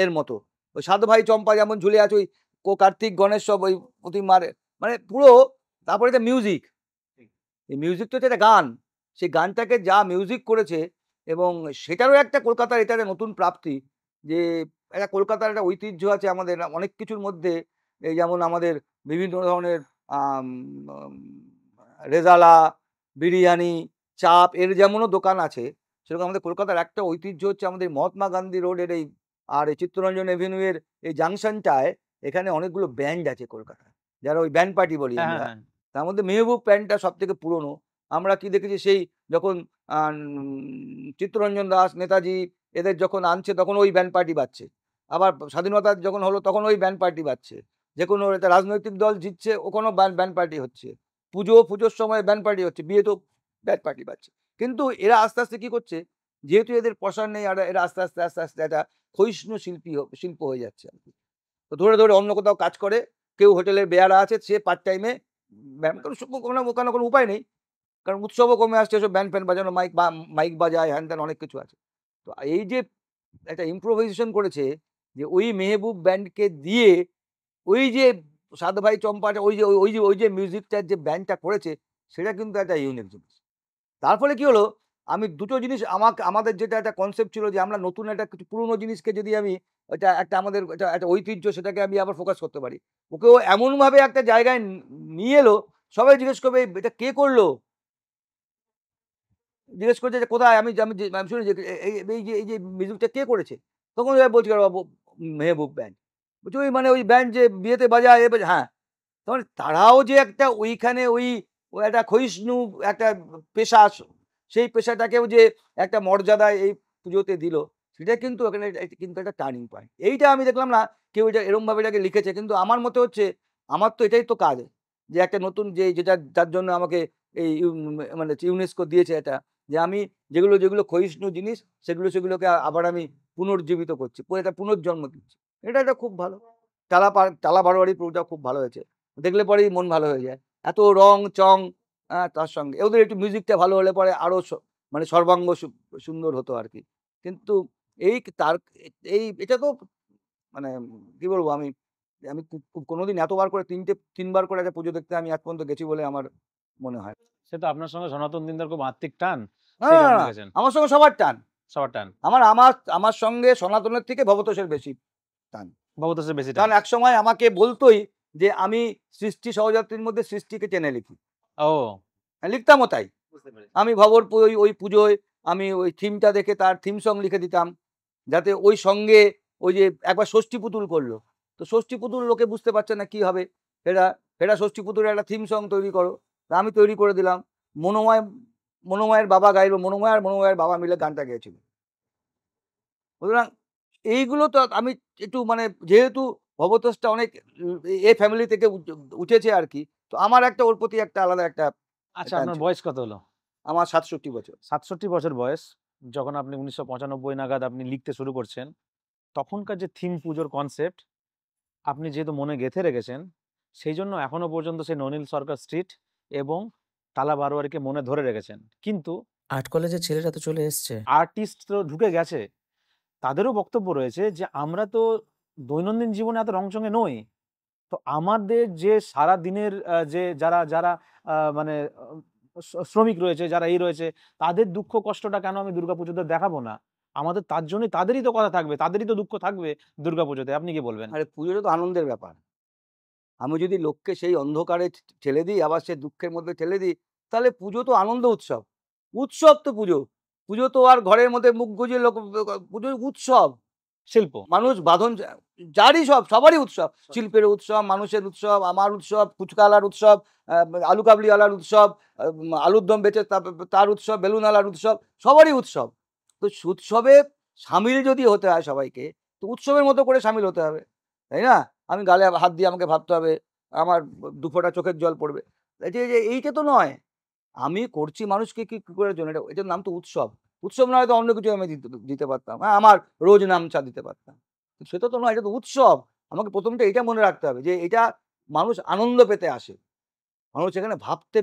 এর মতো। ওই ৭ ভাই চম্পা যেমন ঝুলে আছে, ওই কার্তিক, গণেশ সব ওই প্রতিমার মানে পুরো। তারপরে এটা মিউজিক। এই মিউজিক তো হচ্ছে একটা গান। সেই গানটাকে যা মিউজিক করেছে, এবং সেটারও একটা কলকাতার এটা একটা নতুন প্রাপ্তি যে একটা কলকাতার একটা ঐতিহ্য আছে আমাদের অনেক কিছুর মধ্যে। এই যেমন আমাদের বিভিন্ন ধরনের আম আম রেজালা, বিরিয়ানি, চাপ এর যেমনও দোকান আছে, সেরকম আমাদের কলকাতার একটা ঐতিহ্য হচ্ছে আমাদের মহাত্মা গান্ধী রোডের এই চিত্তরঞ্জন এভিনিউ এর এই জাংশনটায় এখানে অনেকগুলো ব্যান্ড আছে কলকাতায়। যারা ওই ব্যান্ড পার্টি বলি হ্যাঁ, হ্যাঁ, আমরা। হ্যাঁ। তার মধ্যে মেহবুব ব্যান্ডটা সবথেকে পুরনো। আমরা কি দেখেছি সেই যখন চিত্তরঞ্জন দাস, নেতাজি এদের যখন আনছে তখন ওই ব্যান্ড পার্টি বাজছে। আবার স্বাধীনতা যখন হলো তখন ওই ব্যান্ড পার্টি বাজছে। যেকোনো একটা রাজনৈতিক দল জিতছে ওখানেও ব্যান্ড পার্টি হচ্ছে। পুজোর সময় ব্যান্ড পার্টি হচ্ছে, বিয়েতেও ব্যান্ড পার্টি বাজছে। কিন্তু এরা আস্তে আস্তে কি করছে? যেহেতু এদের পসার নেই, আর এরা আস্তে আস্তে একটা ক্ষয়িষ্ণু শিল্প হয়ে যাচ্ছে আরকি। তো ধরে অন্য কোথাও কাজ করে। কেউ হোটেলের বেয়ারা আছে, সে পার্ট টাইমে ওখানে কোনো উপায় নেই। কারণ উৎসবও কমে আসছে, এসব ব্যান্ড ফ্যান্ড বাজানো, মাইক বাজায়, হ্যান ত্যান অনেক কিছু আছে। তো এই যে একটা ইম্প্রোভাইজেশন করেছে, যে ওই মেহবুব ব্যান্ডকে দিয়ে ওই যে সাত ভাই চম্পাটা ওই যে মিউজিকটার যে ব্যান্ডটা করেছে, সেটা কিন্তু একটা ইউনিক জিনিস। তার ফলে কি হলো, আমি দুটো জিনিস আমাদের যেটা একটা কনসেপ্ট ছিল যে আমরা নতুন একটা কিছু পুরনো জিনিসকে যদি আমি এটা একটা আমাদের এটা একটা ঐতিহ্য, সেটাকে আমি আবার ফোকাস করতে পারি। ওকেও এমনভাবে একটা জায়গায় নিয়ে এলো, সবাই জিজ্ঞেস করবে এটা কে করলো? জিজ্ঞেস করছে যে কোথায়? আমি শুনি যে এই যে মিউজিকটা কে করেছে? তখন ওরা বলছে বাবু মেহবুব ব্যান্ড। বলছি ওই মানে ওই ব্যান্ড যে বিয়েতে বাজায় হ্যাঁ। তার মানে তারাও যে একটা ওইখানে ওই একটা ক্ষয়িষ্ণু একটা পেশা, সেই পেশাটাকেও যে একটা মর্যাদা এই পুজোতে দিল, সেটা কিন্তু এখানে কিন্তু একটা টার্নিং পয়েন্ট। এইটা আমি দেখলাম না কেউ এটা এরমভাবে এটাকে লিখেছে, কিন্তু আমার মতে হচ্ছে আমার তো এটাই তো কাজ, যে একটা নতুন যেটা যার জন্য আমাকে এই মানে ইউনেস্কো দিয়েছে এটা, যে আমি যেগুলো ক্ষয়িষ্ণু জিনিস সেগুলোকে আবার আমি পুনর্জীবিত করছি, এটা পুনর্জন্ম দিচ্ছি। এটা খুব ভালো। টালা বারোয়ারি পুরোটা খুব ভালো হয়েছে, দেখলে পরেই মন ভালো হয়ে যায়। এত রং চং, তার সঙ্গে ওদের একটু মিউজিকটা ভালো হলে পরে আরো মানে সর্বাঙ্গ সুন্দর হতো আর কি। কিন্তু এই তার এটা তো মানে কি বলবো, আমি আমি কোনোদিন এতবার করে তিনবার করে একটা পুজো দেখতে আমি আজ পর্যন্ত গেছি বলে আমার মনে হয়। সে তো আপনার সঙ্গে সনাতন দিনদার খুব আত্মিক টান, না, সেই না, কারণে না, গেছেন। আমার সঙ্গে সবার টান। সবার টান, আমার আমার আমার সঙ্গে সনাতনের থেকে ভবতোষের বেশি টান। ভবতোষের বেশি টান। কারণ একসময় আমাকে বলতোই যে আমি সৃষ্টি সহযাত্রীর মধ্যে সৃষ্টিকে টেনে লিখি। ও, লিখতামও তাই। বুঝতে পেরেছি। আমি ওই পুজোয় আমি ওই থিমটা দেখে তার থিম সং লিখে দিতাম, যাতে ওই সঙ্গে ওই যে একবার ষষ্ঠী পুতুল করলো, তো ষষ্ঠী পুতুল লোকে বুঝতে পারছে না কি হবে, ফেরা ফেরা ষষ্ঠী পুতুলের একটা থিম সং তৈরি করো, তা আমি তৈরি করে দিলাম। মনোময় মনোময়ের বাবা গাইলো, মনোময়ের বাবা মিলে গানটা গেয়েছিল। সুতরাং এইগুলো তো আমি একটু মানে যেহেতু ভবতোষটা অনেক এ ফ্যামিলি থেকে উঠেছে আর কি, তো আমার একটা ওর প্রতি একটা আলাদা একটা আচ্ছা, টান আপনার ছিল। বয়স কত হলো? আমার 67 বছর। 67 বছর বয়স। যখন আপনি 1995 নাগাদ আপনি লিখতে শুরু করছেন, তখনকার যে থিম পুজোর কনসেপ্ট আপনি যেহেতু মনে গেঁথে রেখেছেন, সেই জন্য এখনো পর্যন্ত সেই ননীল সরকার স্ট্রিট এবং টালা বারোয়ারিকে মনে ধরে রেখেছেন। কিন্তু আর্ট কলেজের ছেলেরা তো চলে এসছে। আর্টিস্ট তো ঢুকে গেছে। তাদেরও বক্তব্য রয়েছে যে আমরা তো দৈনন্দিন জীবনে এত রংচঙে নই। তো আমাদের যে সারাদিনের যে যারা যারা মানে শ্রমিক রয়েছে, যারা এই রয়েছে, তাদের দুঃখ কষ্টটা কেন আমি দুর্গাপুজোতে দেখাবো না? আমাদের তার জন্যই তাদেরই তো কথা থাকবে, তাদেরই তো দুঃখ থাকবে দুর্গাপুজোতে। আপনি কি বলবেন? আরে পুজোটা তো আনন্দের ব্যাপার। আমি যদি লোককে সেই অন্ধকারে ঠেলে দিই, আবার সে দুঃখের মধ্যে ঠেলে দিই, তাহলে পুজো তো আনন্দ উৎসব। উৎসব তো পুজো। পুজো তো আর ঘরের মধ্যে মুখ গুঁজে পুজো উৎসব। শিল্প। মানুষ বাঁধন যারই সবারই উৎসব। শিল্পের উৎসব, মানুষের উৎসব, আমার উৎসব, ফুচকাওয়ালার উৎসব, আলু কাবলিওয়ালার উৎসব, আলুর দম বেচে তার উৎসব, বেলুনওয়ালার উৎসব, সবারই উৎসব। তো উৎসবে সামিল যদি হতে হয় সবাইকে, তো উৎসবের মতো করে সামিল হতে হবে, তাই না? আমি গালে হাত দিয়ে আমাকে ভাবতে হবে, আমার দুফোঁটা চোখের জল পড়বে। এইটা তো নয়। আমি করছি মানুষকে কি করার জন্য, এটার নাম তো উৎসব। উৎসব না হয় তো অন্য কিছু আমি দিতে পারতাম। হ্যাঁ, আমার রোজ নামচা দিতে পারতাম। সেটা তো নয়, এটা তো উৎসব। আমাকে প্রথমটা এটা মনে রাখতে হবে যে এটা মানুষ আনন্দ পেতে আসে। মানুষ এখানে ভাবতে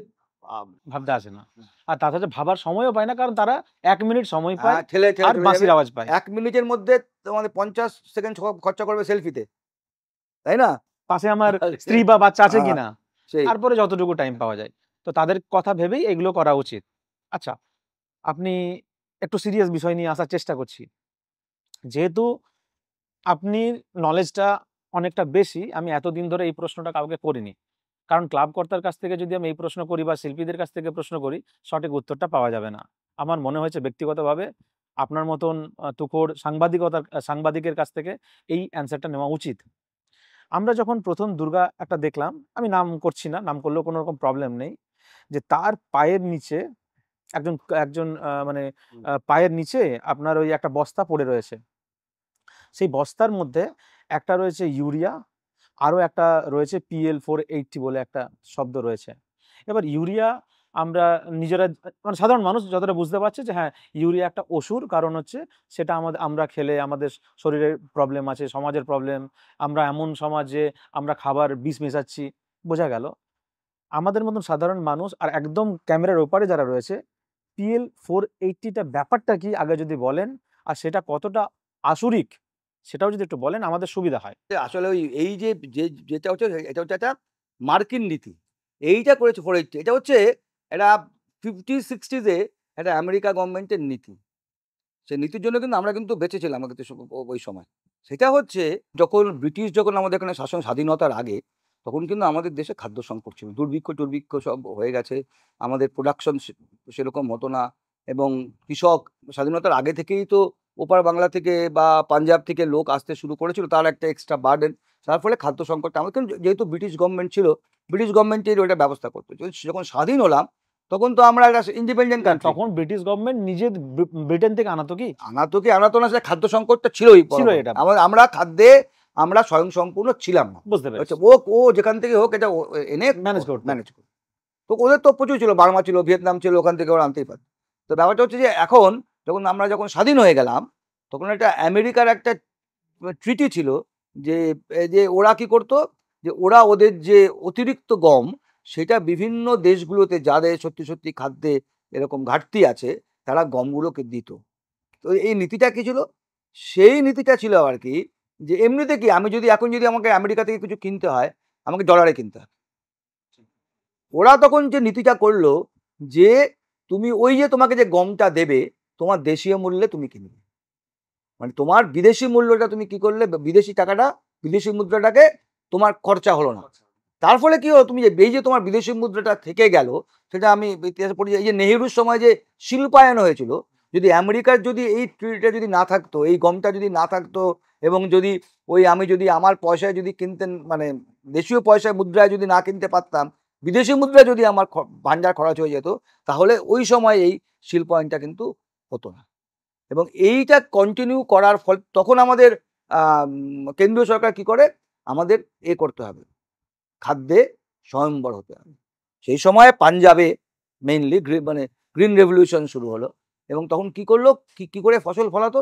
আসে না। আর তাছাড়া ভাবার সময়ও পায় না, কারণ তারা ১ মিনিট সময় পায় ঠেলে আর চলে বাঁশির যাবে। আওয়াজ পায়। ১ মিনিটের মধ্যে তোমাদের ৫০ সেকেন্ড খরচা করবে সেলফিতে, তাই না? পাশে আমার স্ত্রী বা বাচ্চা আছে হ্যাঁ, কিনা, সেই তারপরে যতটুকু টাইম পাওয়া যায়। তো তাদের কথা ভেবেই এগুলো করা উচিত। আচ্ছা, আপনি একটু সিরিয়াস বিষয় নিয়ে আসার চেষ্টা করছি। যেহেতু আপনি নলেজটা অনেকটা বেশি, আমি এতদিন ধরে এই প্রশ্নটা কাউকে করিনি। কারণ ক্লাব কর্তার কাছ থেকে যদি আমি এই প্রশ্ন করি বা শিল্পীদের কাছ থেকে প্রশ্ন করি, সঠিক উত্তরটা পাওয়া যাবে না। আমার মনে হয়েছে ব্যক্তিগতভাবে আপনার মতন তুখোড় সাংবাদিকের কাছ থেকে এই অ্যান্সারটা নেওয়া উচিত। আমরা যখন ১ম দুর্গা একটা দেখলাম, আমি নাম করছি না, নাম করলেও কোনো রকম প্রবলেম নেই, যে তার পায়ের নিচে একজন একজন মানে পায়ের নিচে আপনার ওই একটা বস্তা পড়ে রয়েছে। সেই বস্তার মধ্যে একটা রয়েছে ইউরিয়া, আরো একটা রয়েছে PL480 বলে একটা শব্দ রয়েছে। এবার ইউরিয়া আমরা নিজেরা মানে সাধারণ মানুষ যতটা বুঝতে পারছে যে হ্যাঁ, ইউরিয়া একটা অসুর, কারণ হচ্ছে সেটা আমরা খেলে আমাদের শরীরের প্রবলেম আছে, সমাজের প্রবলেম, আমরা এমন সমাজ যে আমরা খাবার বিষ মেশাচ্ছি, বোঝা গেল। আমাদের মতন সাধারণ মানুষ আর একদম ক্যামেরার ওপারে যারা রয়েছে, PL480টা ব্যাপারটা কি আগে যদি বলেন, আর সেটা কতটা আসুরিক সেটাও যদি একটু বলেন আমাদের সুবিধা হয়। আসলে ওই এই যে যেটা হচ্ছে এটা হচ্ছে একটা মার্কিন নীতি। এইটা করেছে 480, এটা হচ্ছে একটা 50-60s একটা আমেরিকা গভর্নমেন্টের নীতি। সেই নীতির জন্য কিন্তু আমরা কিন্তু বেঁচেছিলাম কিন্তু ওই সময়। সেটা হচ্ছে যখন আমাদের এখানে শাসন স্বাধীনতার আগে, তখন কিন্তু আমাদের দেশে খাদ্য সংকট ছিল। দুর্ভিক্ষ সব হয়ে গেছে। আমাদের প্রোডাকশন সেরকম হতো না, এবং কৃষক স্বাধীনতার আগে থেকেই তো ওপার বাংলা থেকে বা পাঞ্জাব থেকে লোক আসতে শুরু করেছিল, তার একটা এক্সট্রা বার্ডেন। তার ফলে খাদ্য সংকটটা আমাদের, কিন্তু যেহেতু ব্রিটিশ গভর্নমেন্ট ছিল, ব্রিটিশ গভর্নমেন্টের ওইটা ব্যবস্থা করতো। যখন স্বাধীন হলাম তখন তো আমরা একটা ইন্ডিপেন্ডেন্ট কান্ট্রি। তখন ব্রিটিশ গভর্নমেন্ট নিজে ব্রিটেন থেকে আনাতো কি? আনাতো না, সেটা খাদ্য সংকটটা ছিলই। ছিল এটা। আমরা খাদ্যে আমরা স্বয়ংসম্পূর্ণ ছিলাম না। বুঝতে পেরেছি। ও যেখান থেকে হোক এটা এনে ম্যানেজ করতো। তো ওদের তো প্রচুর ছিল, বার্মা ছিল, ভিয়েতনাম ছিল, ওখান থেকে ওরা আনতেই পারত। তো ব্যাপারটা হচ্ছে যে এখন আমরা যখন স্বাধীন হয়ে গেলাম, তখন একটা আমেরিকার একটা ট্রিটি ছিল যে ওরা কি করতো, যে ওরা ওদের যে অতিরিক্ত গম, সেটা বিভিন্ন দেশগুলোতে যাদের সত্যি সত্যি খাদ্যে এরকম ঘাটতি আছে, তারা গমগুলোকে দিত। তো এই নীতিটা কি ছিল? সেই নীতিটা ছিল আর কি, যে এমনিতে কি এখন যদি আমাকে আমেরিকা থেকে কিছু কিনতে হয়, আমাকে ডলারে কিনতে হয়। ওরা তখন যে নীতিটা করলো, যে তুমি ওই যে তোমাকে যে গমটা দেবে, তোমার দেশীয় মূল্যে তুমি কিনবে। মানে তোমার বিদেশি মূল্যটা তুমি কি করলে, বিদেশি টাকাটা, বিদেশি মুদ্রাটাকে তোমার খরচা হলো না। তার ফলে কি হলো, তুমি এই যে তোমার বিদেশি মুদ্রাটা থেকে গেল, সেটা আমি ইতিহাসে পড়ি, এই যে নেহেরুর সময় যে শিল্পায়ন হয়েছিল, যদি আমেরিকার যদি এই ট্রিটিটা যদি না থাকতো, এই গমটা যদি না থাকতো, এবং যদি আমি যদি আমার পয়সায় যদি কিনতেন, মানে দেশীয় পয়সায় মুদ্রায় যদি না কিনতে পারতাম, বিদেশি মুদ্রায় যদি আমার ভান্ডার খরচ হয়ে যেত, তাহলে ওই সময় এই শিল্পায়নটা কিন্তু হতো না। এবং এইটা কন্টিনিউ করার ফল তখন আমাদের কেন্দ্রীয় সরকার কি করে, আমাদের করতে হবে, খাদ্যে স্বয়ম্বর হতে হবে। সেই সময় পাঞ্জাবে মেইনলি মানে গ্রিন রেভলিউশন শুরু হলো, এবং তখন কি করলো, কি করে ফসল ফলাতো,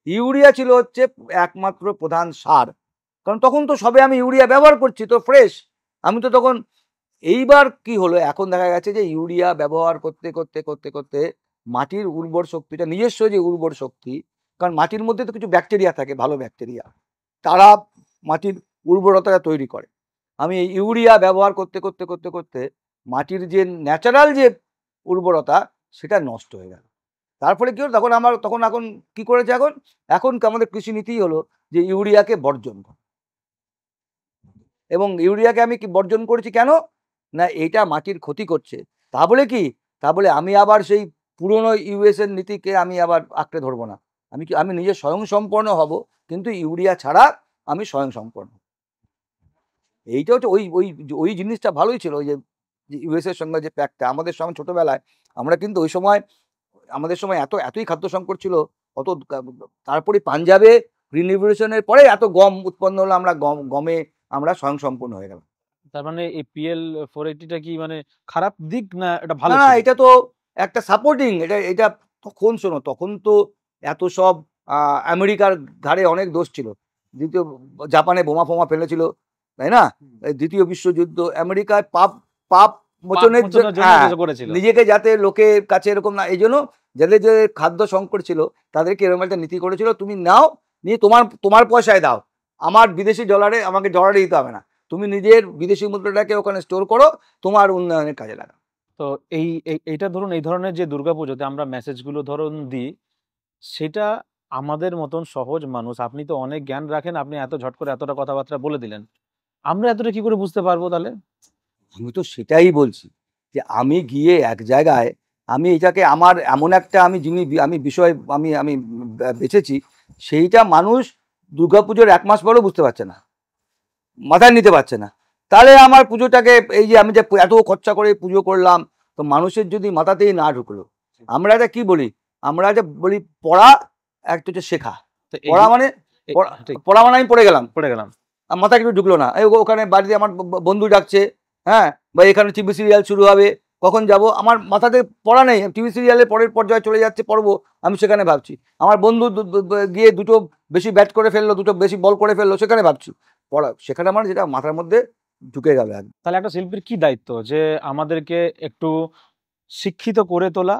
ইউরিয়া ছিল হচ্ছে একমাত্র প্রধান সার। কারণ তখন তো সবে আমি ইউরিয়া ব্যবহার করছি, তো ফ্রেশ আমি তো তখন। এইবার কি হলো, এখন দেখা গেছে যে ইউরিয়া ব্যবহার করতে করতে করতে করতে মাটির উর্বর শক্তিটা, নিজস্ব যে উর্বর শক্তি, কারণ মাটির মধ্যে তো কিছু ব্যাকটেরিয়া থাকে, ভালো ব্যাকটেরিয়া, তারা মাটির উর্বরতা তৈরি করে। আমি এই ইউরিয়া ব্যবহার করতে করতে করতে করতে মাটির যে ন্যাচারাল যে উর্বরতা, সেটা নষ্ট হয়ে গেল। তার ফলে কি হলো, এখন কি করেছে, এখন আমাদের কৃষি নীতি হলো যে ইউরিয়াকে বর্জন করা। এবং ইউরিয়াকে আমি কি বর্জন করেছি কেন না, এটা মাটির ক্ষতি করছে। তা বলে আমি আবার সেই পুরনো ইউএসএর নীতিকে আমি আবার আঁকড়ে ধরবো না। আমি নিজে স্বয়ংসম্পন্ন হব, কিন্তু ইউরিয়া ছাড়া আমি স্বয়ংসম্পন্ন। এইটা হচ্ছে ওই জিনিসটা ভালোই ছিল, ওই যে ইউএসএর সঙ্গে যে প্যাকটা। আমাদের সময় ছোটবেলায় আমরা কিন্তু ওই সময়, আমাদের সময় এতই খাদ্য সংকট ছিল, তারপরে পাঞ্জাবে গ্রিন রিভলিউশনের পরে এত গম উৎপন্ন হলো, আমরা গমে আমরা স্বয়ংসম্পূর্ণ হয়ে গেলাম। তার মানে এই PL 480টা কি মানে খারাপ দিক না এটা ভালো? না, এটা তো একটা সাপোর্টিং। এটা তখন শোনো, তখন তো এত সব আমেরিকার ঘাড়ে অনেক দোষ ছিল। জাপানে বোমা ফোমা ফেলেছিল, তাই না? দ্বিতীয় বিশ্বযুদ্ধ আমেরিকায় পাপ মোচনের করেছিল নিজেকে, যাতে লোকের কাছে এরকম না। এই জন্য যাদের খাদ্য সংকট ছিল, তাদেরকে এরকম একটা নীতি করেছিল, তুমি নাও, নিয়ে তোমার পয়সায় দাও, আমার বিদেশি ডলারে, আমাকে ডলারে দিতে হবে না, তুমি নিজের বিদেশি মুদ্রাটাকে ওখানে স্টোর করো, তোমার উন্নয়নের কাজে লাগাও। তো এইটা ধরুন, এই ধরনের যে দুর্গাপুজোতে আমরা মেসেজগুলো ধরুন দিই, সেটা আমাদের মতন সহজ মানুষ, আপনি তো অনেক জ্ঞান রাখেন, আপনি এত ঝট করে এতটা কথাবার্তা বলে দিলেন, আমরা এতটা কি করে বুঝতে পারবো তাহলে? আমি তো সেটাই বলছি, যে আমি গিয়ে এক জায়গায়, আমি এটাকে আমার এমন একটা আমি বিষয় আমি বেছেছি, সেইটা মানুষ দুর্গাপুজোর 1 মাস পরেও বুঝতে পারছে না, মাথায় নিতে পারছে না। তাহলে আমার পুজোটাকে, এই যে আমি যে এত খরচা করে পুজো করলাম, তো মানুষের যদি মাথাতেই না ঢুকলো। আমরা এটা কি বলি, আমরা এটা বলি পড়া, একটা হচ্ছে শেখা। পড়া মানে আমি পড়ে গেলাম, মাথায় কিছু ঢুকলো না, ওখানে বাড়িতে আমার বন্ধু ডাকছে, হ্যাঁ, বা এখানে টিভি সিরিয়াল শুরু হবে, কখন যাব, আমার মাথাতে পড়া নেই, টিভি সিরিয়ালের পরের পর্যায়ে চলে যাচ্ছে, পড়বো, আমি সেখানে ভাবছি। আমার বন্ধু গিয়ে দুটো বেশি ব্যাট করে ফেললো, দুটো বেশি বল করে ফেললো, সেখানে ভাবছি। পড়া সেখানে আমার যেটা মাথার মধ্যে ঢুকে গেল। তাহলে একটা শিল্পীর কি দায়িত্ব, যে আমাদেরকে একটু শিক্ষিত করে তোলা,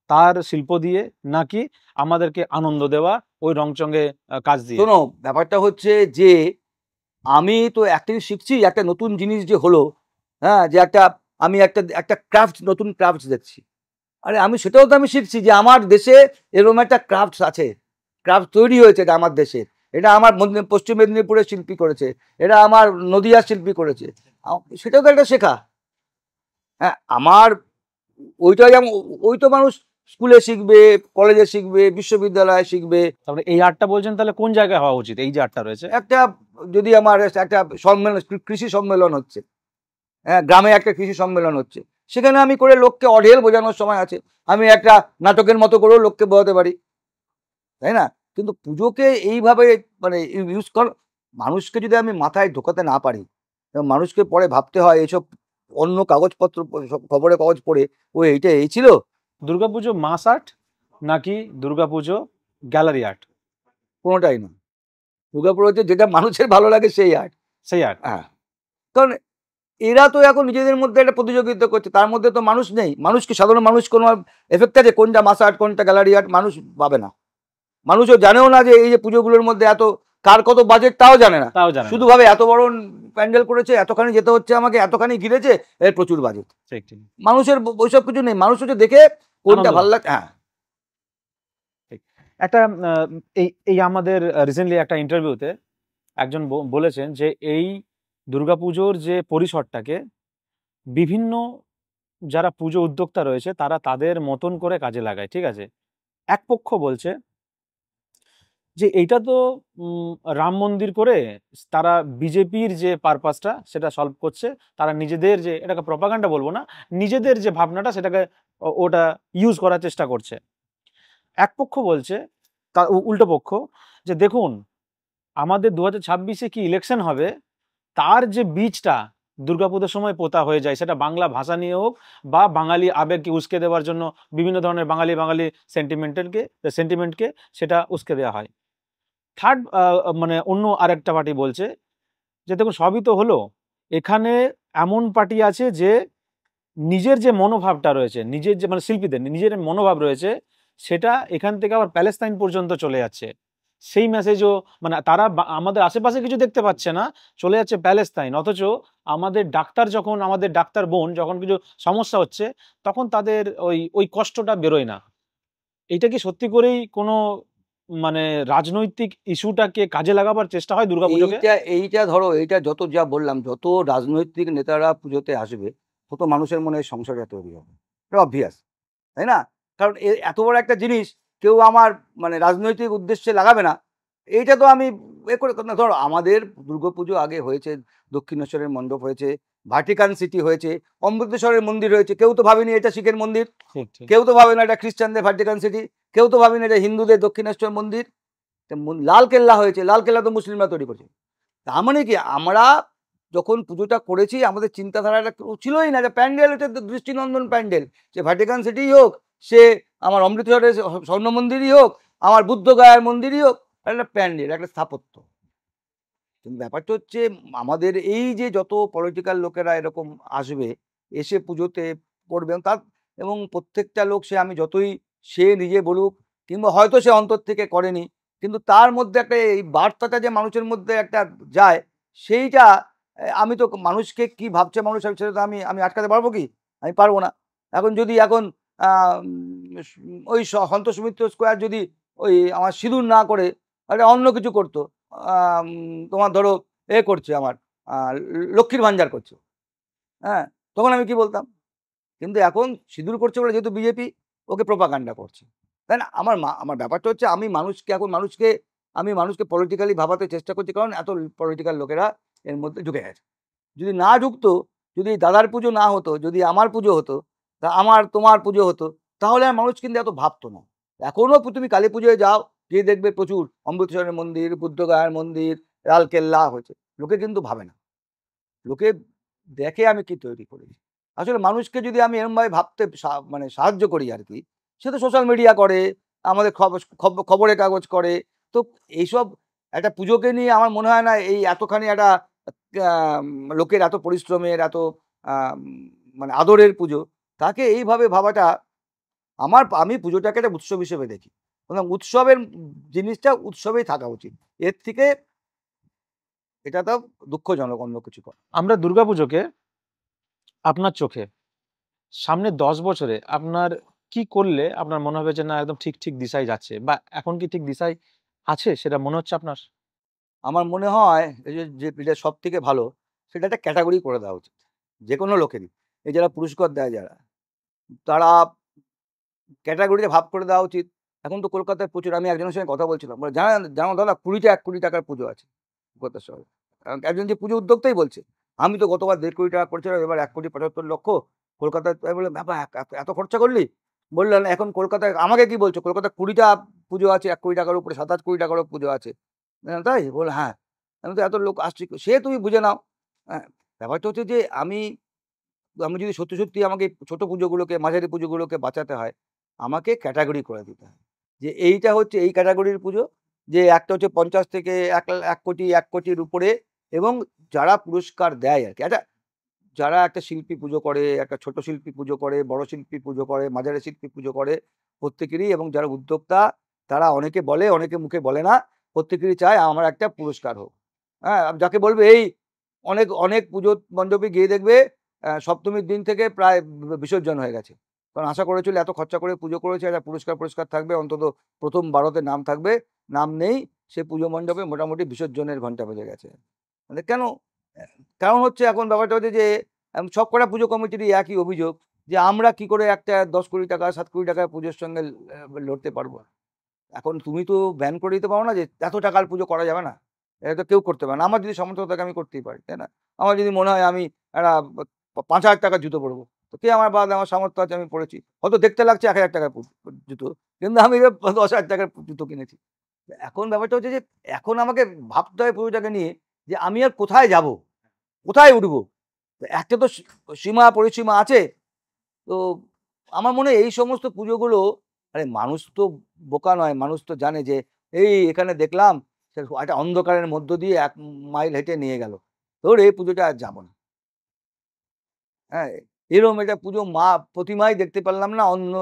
তার শিল্প দিয়ে, নাকি আমাদেরকে আনন্দ দেওয়া ওই রংচঙে কাজ দিয়ে? শোনো, ব্যাপারটা হচ্ছে যে আমি তো একটা জিনিস শিখছি, একটা নতুন জিনিস যে হলো, হ্যাঁ, যে আমি একটা ক্রাফট, নতুন ক্রাফট দেখছি। আরে আমি সেটাও তো আমি শিখছি যে আমার দেশে এরকম একটা ক্রাফট আছে, ক্রাফট তৈরি হয়েছে, এটা আমার দেশের, এটা আমার পশ্চিম মেদিনীপুরের শিল্পী করেছে, এটা আমার নদিয়ার শিল্পী করেছে, সেটাও তো একটা শেখা। হ্যাঁ, আমার ওইটা যেমন, ওই তো মানুষ স্কুলে শিখবে, কলেজে শিখবে, বিশ্ববিদ্যালয়ে শিখবে। তারপরে এই আর্টটা বলছেন, তাহলে কোন জায়গায় হওয়া উচিত এই যে আর্টটা রয়েছে? একটা, যদি আমার একটা সম্মেলন, কৃষি সম্মেলন হচ্ছে, হ্যাঁ, গ্রামে একটা কৃষি সম্মেলন হচ্ছে, সেখানে আমি করে লোককে অঢেল বোঝানোর সময় আছে, আমি একটা নাটকের মতো করেও লোককে বোঝাতে পারি, তাই না? কিন্তু পুজোকে এইভাবে মানে ইউজ কর, মানুষকে যদি আমি মাথায় ঢোকাতে না পারি এবং মানুষকে পরে ভাবতে হয় এইসব অন্য কাগজপত্র, খবরের কাগজ পড়ে, ও এইটা এই ছিল। দুর্গাপুজো মাস আর্ট নাকি দুর্গাপুজো গ্যালারি আর্ট? কোনোটাই না। দুর্গাপুর হচ্ছে যেটা মানুষের ভালো লাগে সেই আর্ট। সেই আর্ট। হ্যাঁ, কারণ এরা তো এখন নিজেদের মধ্যে একটা প্রতিযোগিতা করছে, তার মধ্যে তো মানুষ নেই। মানুষকে, সাধারণ মানুষ কোনো এফেক্ট আছে কোনটা মাস আর্ট কোনটা গ্যালারি আর্ট? মানুষ পাবে না। মানুষও জানেও না যে এই যে পুজোগুলোর মধ্যে এত কার কত বাজেট, তাও জানে না। তাও জানে শুধু ভাবে এত বড় প্যান্ডেল করেছে, এতখানি যেতে হচ্ছে আমাকে, এতখানি ঘিরেছে, এর প্রচুর বাজেট। ঠিক ঠিক। মানুষের ওইসব কিছু নেই, মানুষ হচ্ছে দেখে কোনটা ভালো লাগে। হ্যাঁ, একটা এই এই আমাদের রিসেন্টলি একটা ইন্টারভিউতে একজন বলেছেন যে এই দুর্গাপুজোর যে পরিসরটাকে বিভিন্ন যারা পুজো উদ্যোক্তা রয়েছে তারা তাদের মতন করে কাজে লাগায়, ঠিক আছে? এক পক্ষ বলছে যে এইটা তো রাম মন্দির করে তারা বিজেপির যে পারপাসটা সেটা সলভ করছে, তারা নিজেদের যে, এটাকে প্রপাগান্ডা বলবো না, নিজেদের যে ভাবনাটা সেটাকে ওটা ইউজ করার চেষ্টা করছে। এক পক্ষ বলছে, তার উল্টো পক্ষ, যে দেখুন আমাদের 2026-এ কি ইলেকশন হবে, তার যে বীজটা দুর্গাপুজোর সময় পোতা হয়ে যায়, সেটা বাংলা ভাষা নিয়ে হোক বা বাঙালি আবেগকে উস্কে দেওয়ার জন্য বিভিন্ন ধরনের বাঙালি সেন্টিমেন্টকে সেটা উস্কে দেওয়া হয়। থার্ড মানে অন্য আরেকটা পার্টি বলছে যে দেখুন সবই তো হলো, এখানে এমন পার্টি আছে যে নিজের যে মনোভাবটা রয়েছে, নিজের যে মানে শিল্পীদের নিজের মনোভাব রয়েছে, সেটা এখান থেকে আবার প্যালেস্তাইন পর্যন্ত চলে যাচ্ছে। সেই মেসেজও মানে তারা আমাদের আশেপাশে কিছু দেখতে পাচ্ছে না, চলে যাচ্ছে প্যালেস্তাইন। অথচ আমাদের ডাক্তার যখন, আমাদের ডাক্তার বোন যখন কিছু সমস্যা হচ্ছে, তখন তাদের ওই ওই কষ্টটা বেরোয় না। এইটা কি সত্যি করেই কোনো মানে রাজনৈতিক ইস্যুটাকে কাজে লাগাবার চেষ্টা হয় দুর্গাপুজোকে? এইটা ধরো, এইটা যত যা বললাম, যত রাজনৈতিক নেতারা পুজোতে আসবে, তত মানুষের মনে সংশয়টা তৈরি হবে, এটা অবভিয়াস, তাই না? কারণ এত বড় একটা জিনিস কেউ আমার মানে রাজনৈতিক উদ্দেশ্যে লাগাবে না। এইটা তো আমি এ করে না। ধরো আমাদের দুর্গাপুজো আগে হয়েছে, দক্ষিণেশ্বরের মণ্ডপ হয়েছে, ভাটিকান সিটি হয়েছে, অমৃতেশ্বরের মন্দির হয়েছে, কেউ তো ভাবেনি এটা শিখের মন্দির, কেউ তো ভাবে না এটা খ্রিস্টানদের ভাটিকান সিটি, কেউ তো ভাবেনি এটা হিন্দুদের দক্ষিণেশ্বর মন্দির। লাল কেল্লা হয়েছে, লাল কেল্লা তো মুসলিমরা তৈরি করছে। তার মানে কি, আমরা যখন পুজোটা করেছি আমাদের চিন্তাধারাটা ছিলই না যে প্যান্ডেল এটা দৃষ্টিনন্দন প্যান্ডেল, সে ভ্যাটিকান সিটিই হোক, সে আমার অমৃতসরের স্বর্ণ মন্দিরই হোক, আমার বুদ্ধগয়ার মন্দিরই হোক, একটা প্যান্ডেল, একটা স্থাপত্য। কিন্তু ব্যাপারটা হচ্ছে আমাদের এই যে যত পলিটিক্যাল লোকেরা এরকম আসবে, এসে পুজোতে করবে, তার এবং প্রত্যেকটা লোক, সে আমি যতই সে নিজে বলুক কিংবা হয়তো সে অন্তর থেকে করেনি, কিন্তু তার মধ্যে একটা এই বার্তাটা যে মানুষের মধ্যে একটা যায়, সেইটা আমি তো মানুষকে কি ভাবছে মানুষ, সেটা তো আমি আটকাতে পারবো কি? আমি পারবো না। এখন যদি এখন ওই সন্তোষ মিত্র স্কোয়ার যদি ওই আমার সিঁদুর না করে একটা অন্য কিছু করতো, তোমার ধরো করছে আমার লক্ষ্মীর ভাঞ্জার করছে, হ্যাঁ, তখন আমি কি বলতাম? কিন্তু এখন সিঁদুর করছে বলে যেহেতু বিজেপি ওকে প্রোপাগান্ডা করছে, তাই না? আমার ব্যাপারটা হচ্ছে আমি মানুষকে পলিটিক্যালি ভাবাতে চেষ্টা করছি, কারণ এত পলিটিক্যাল লোকেরা এর মধ্যে ঢুকে গেছে। যদি না ঢুকতো, যদি দাদার পুজো না হতো, যদি আমার পুজো হতো, তা তোমার পুজো হতো, তাহলে আর মানুষ কিন্তু এত ভাবতো না। এখনো তুমি কালী পুজোয় যাও, গিয়ে দেখবে প্রচুর অমৃতসরের মন্দির, বুদ্ধগয়ার মন্দির, লালকেল্লা হয়েছে, লোকে কিন্তু ভাবে না, লোকে দেখে আমি কি তৈরি করেছি। আসলে মানুষকে যদি আমি এরমভাবে ভাবতে মানে সাহায্য করি আর কি, সে তো সোশ্যাল মিডিয়া করে, আমাদের খবরের কাগজ করে, তো এইসব একটা পুজোকে নিয়ে আমার মনে হয় না এই এতখানি একটা লোকের এত পরিশ্রমের, এত মানে আদরের পুজো, তাকে এইভাবে ভাবাটা আমি পুজোটাকে একটা উৎসব হিসেবে দেখি, এবং উৎসবের জিনিসটা উৎসবেই থাকা উচিত। এর থেকে এটা তো দুঃখজনক অন্য কিছু করে। আমরা দুর্গাপুজোকে আপনার চোখে সামনে 10 বছরে আপনার কি করলে আপনার মনে হবে যে না একদম ঠিক ঠিক দিশায় যাচ্ছে, বা এখন কি ঠিক দিশায় আছে সেটা মনে হচ্ছে আপনার? আমার মনে হয় এই যে এটা সব থেকে ভালো, সেটা একটা ক্যাটাগরি করে দেওয়া উচিত যে কোনো লোকেরই। এই যারা পুরস্কার দেয় যারা, তারা ক্যাটাগরিতে ভাগ করে দেওয়া উচিত। এখন তো কলকাতায় প্রচুর, আমি একজনের সঙ্গে কথা বলছিলাম, বলে জানো দাদা 20টা 1 কোটি টাকার পুজো আছে কলকাতা শহরে। একজন যে পুজো উদ্যোক্তাই বলছে, আমি তো গতবার 1.5 কোটি টাকা করেছিলাম, এবার 1,75,00,000 কলকাতায়। আমি বললাম বাবা এত খরচা করলি? বললেন এখন কলকাতায় আমাকে কি বলছো, কলকাতায় 20টা পুজো আছে 1 কোটি টাকার উপরে, 7-8 কোটি টাকারও পুজো আছে। তাই বল, হ্যাঁ। আমি তো এত লোক আসছি, সে তুমি বুঝে নাও। হ্যাঁ, ব্যাপারটা হচ্ছে যে আমি যদি সত্যি সত্যি আমাকে ছোট পুজোগুলোকে, মাঝারি পুজোগুলোকে বাঁচাতে হয়, আমাকে ক্যাটাগরি করে দিতে হয় যে এইটা হচ্ছে এই ক্যাটাগরির পুজো, যে একটা হচ্ছে 50 থেকে 1 কোটি 1 কোটির উপরে, এবং যারা পুরস্কার দেয় আর কি। আচ্ছা, যারা একটা শিল্পী পুজো করে, একটা ছোট শিল্পী পুজো করে, বড় শিল্পী পুজো করে, মাঝারি শিল্পী পুজো করে, প্রত্যেকেরই, এবং যারা উদ্যোক্তা তারা অনেকে বলে, অনেকে মুখে বলে না, প্রত্যেকেরই চায় আমার একটা পুরস্কার হোক। হ্যাঁ, যাকে বলবে এই অনেক অনেক পুজো মণ্ডপে গিয়ে দেখবে সপ্তমীর দিন থেকে প্রায় বিসর্জন হয়ে গেছে, কারণ আশা করেছিল এত খরচা করে পুজো করেছে, একটা পুরস্কার থাকবে, অন্তত প্রথম 12তে নাম থাকবে, নাম নেই, সে পুজো মণ্ডপে মোটামুটি বিসর্জনের ঘন্টা বেজে গেছে। মানে কেন? কারণ হচ্ছে এখন ব্যাপারটা হচ্ছে যে সব কটা পুজো কমিটিরই একই অভিযোগ, যে আমরা কি করে একটা 10 কোটি টাকা 7 কোটি টাকার পুজোর সঙ্গে লড়তে পারবো। এখন তুমি তো ব্যান করে দিতে পারো না যে এত টাকার পুজো করা যাবে না, এটা তো কেউ করতে পারে না। আমার যদি সামর্থ্য থাকে আমি করতেই পারি, তাই না? আমার যদি মনে হয় আমি একটা 5,000 টাকার জুতো পরবো, তো কে আমার বাদ, আমার সামর্থ্য আছে আমি পড়েছি, হয়তো দেখতে লাগছে 1,000 টাকার জুতো, কিন্তু আমি 10,000 টাকার জুতো কিনেছি। এখন ব্যাপারটা হচ্ছে যে এখন আমাকে ভাবতে হয় পুজোটাকে নিয়ে, যে আমি আর কোথায় যাব, কোথায় উঠবো। একটা তো সীমা পরিসীমা আছে। তো আমার মনে হয় এই সমস্ত পুজোগুলো, আরে মানুষ তো বোকা নয়, মানুষ তো জানে যে এই এখানে দেখলাম একটা অন্ধকারের মধ্য দিয়ে 1 মাইল হেঁটে নিয়ে গেল, তোর এই পুজোটা আর যাবো না। হ্যাঁ, এরকম একটা পুজো প্রতিমাই দেখতে পারলাম না, অন্য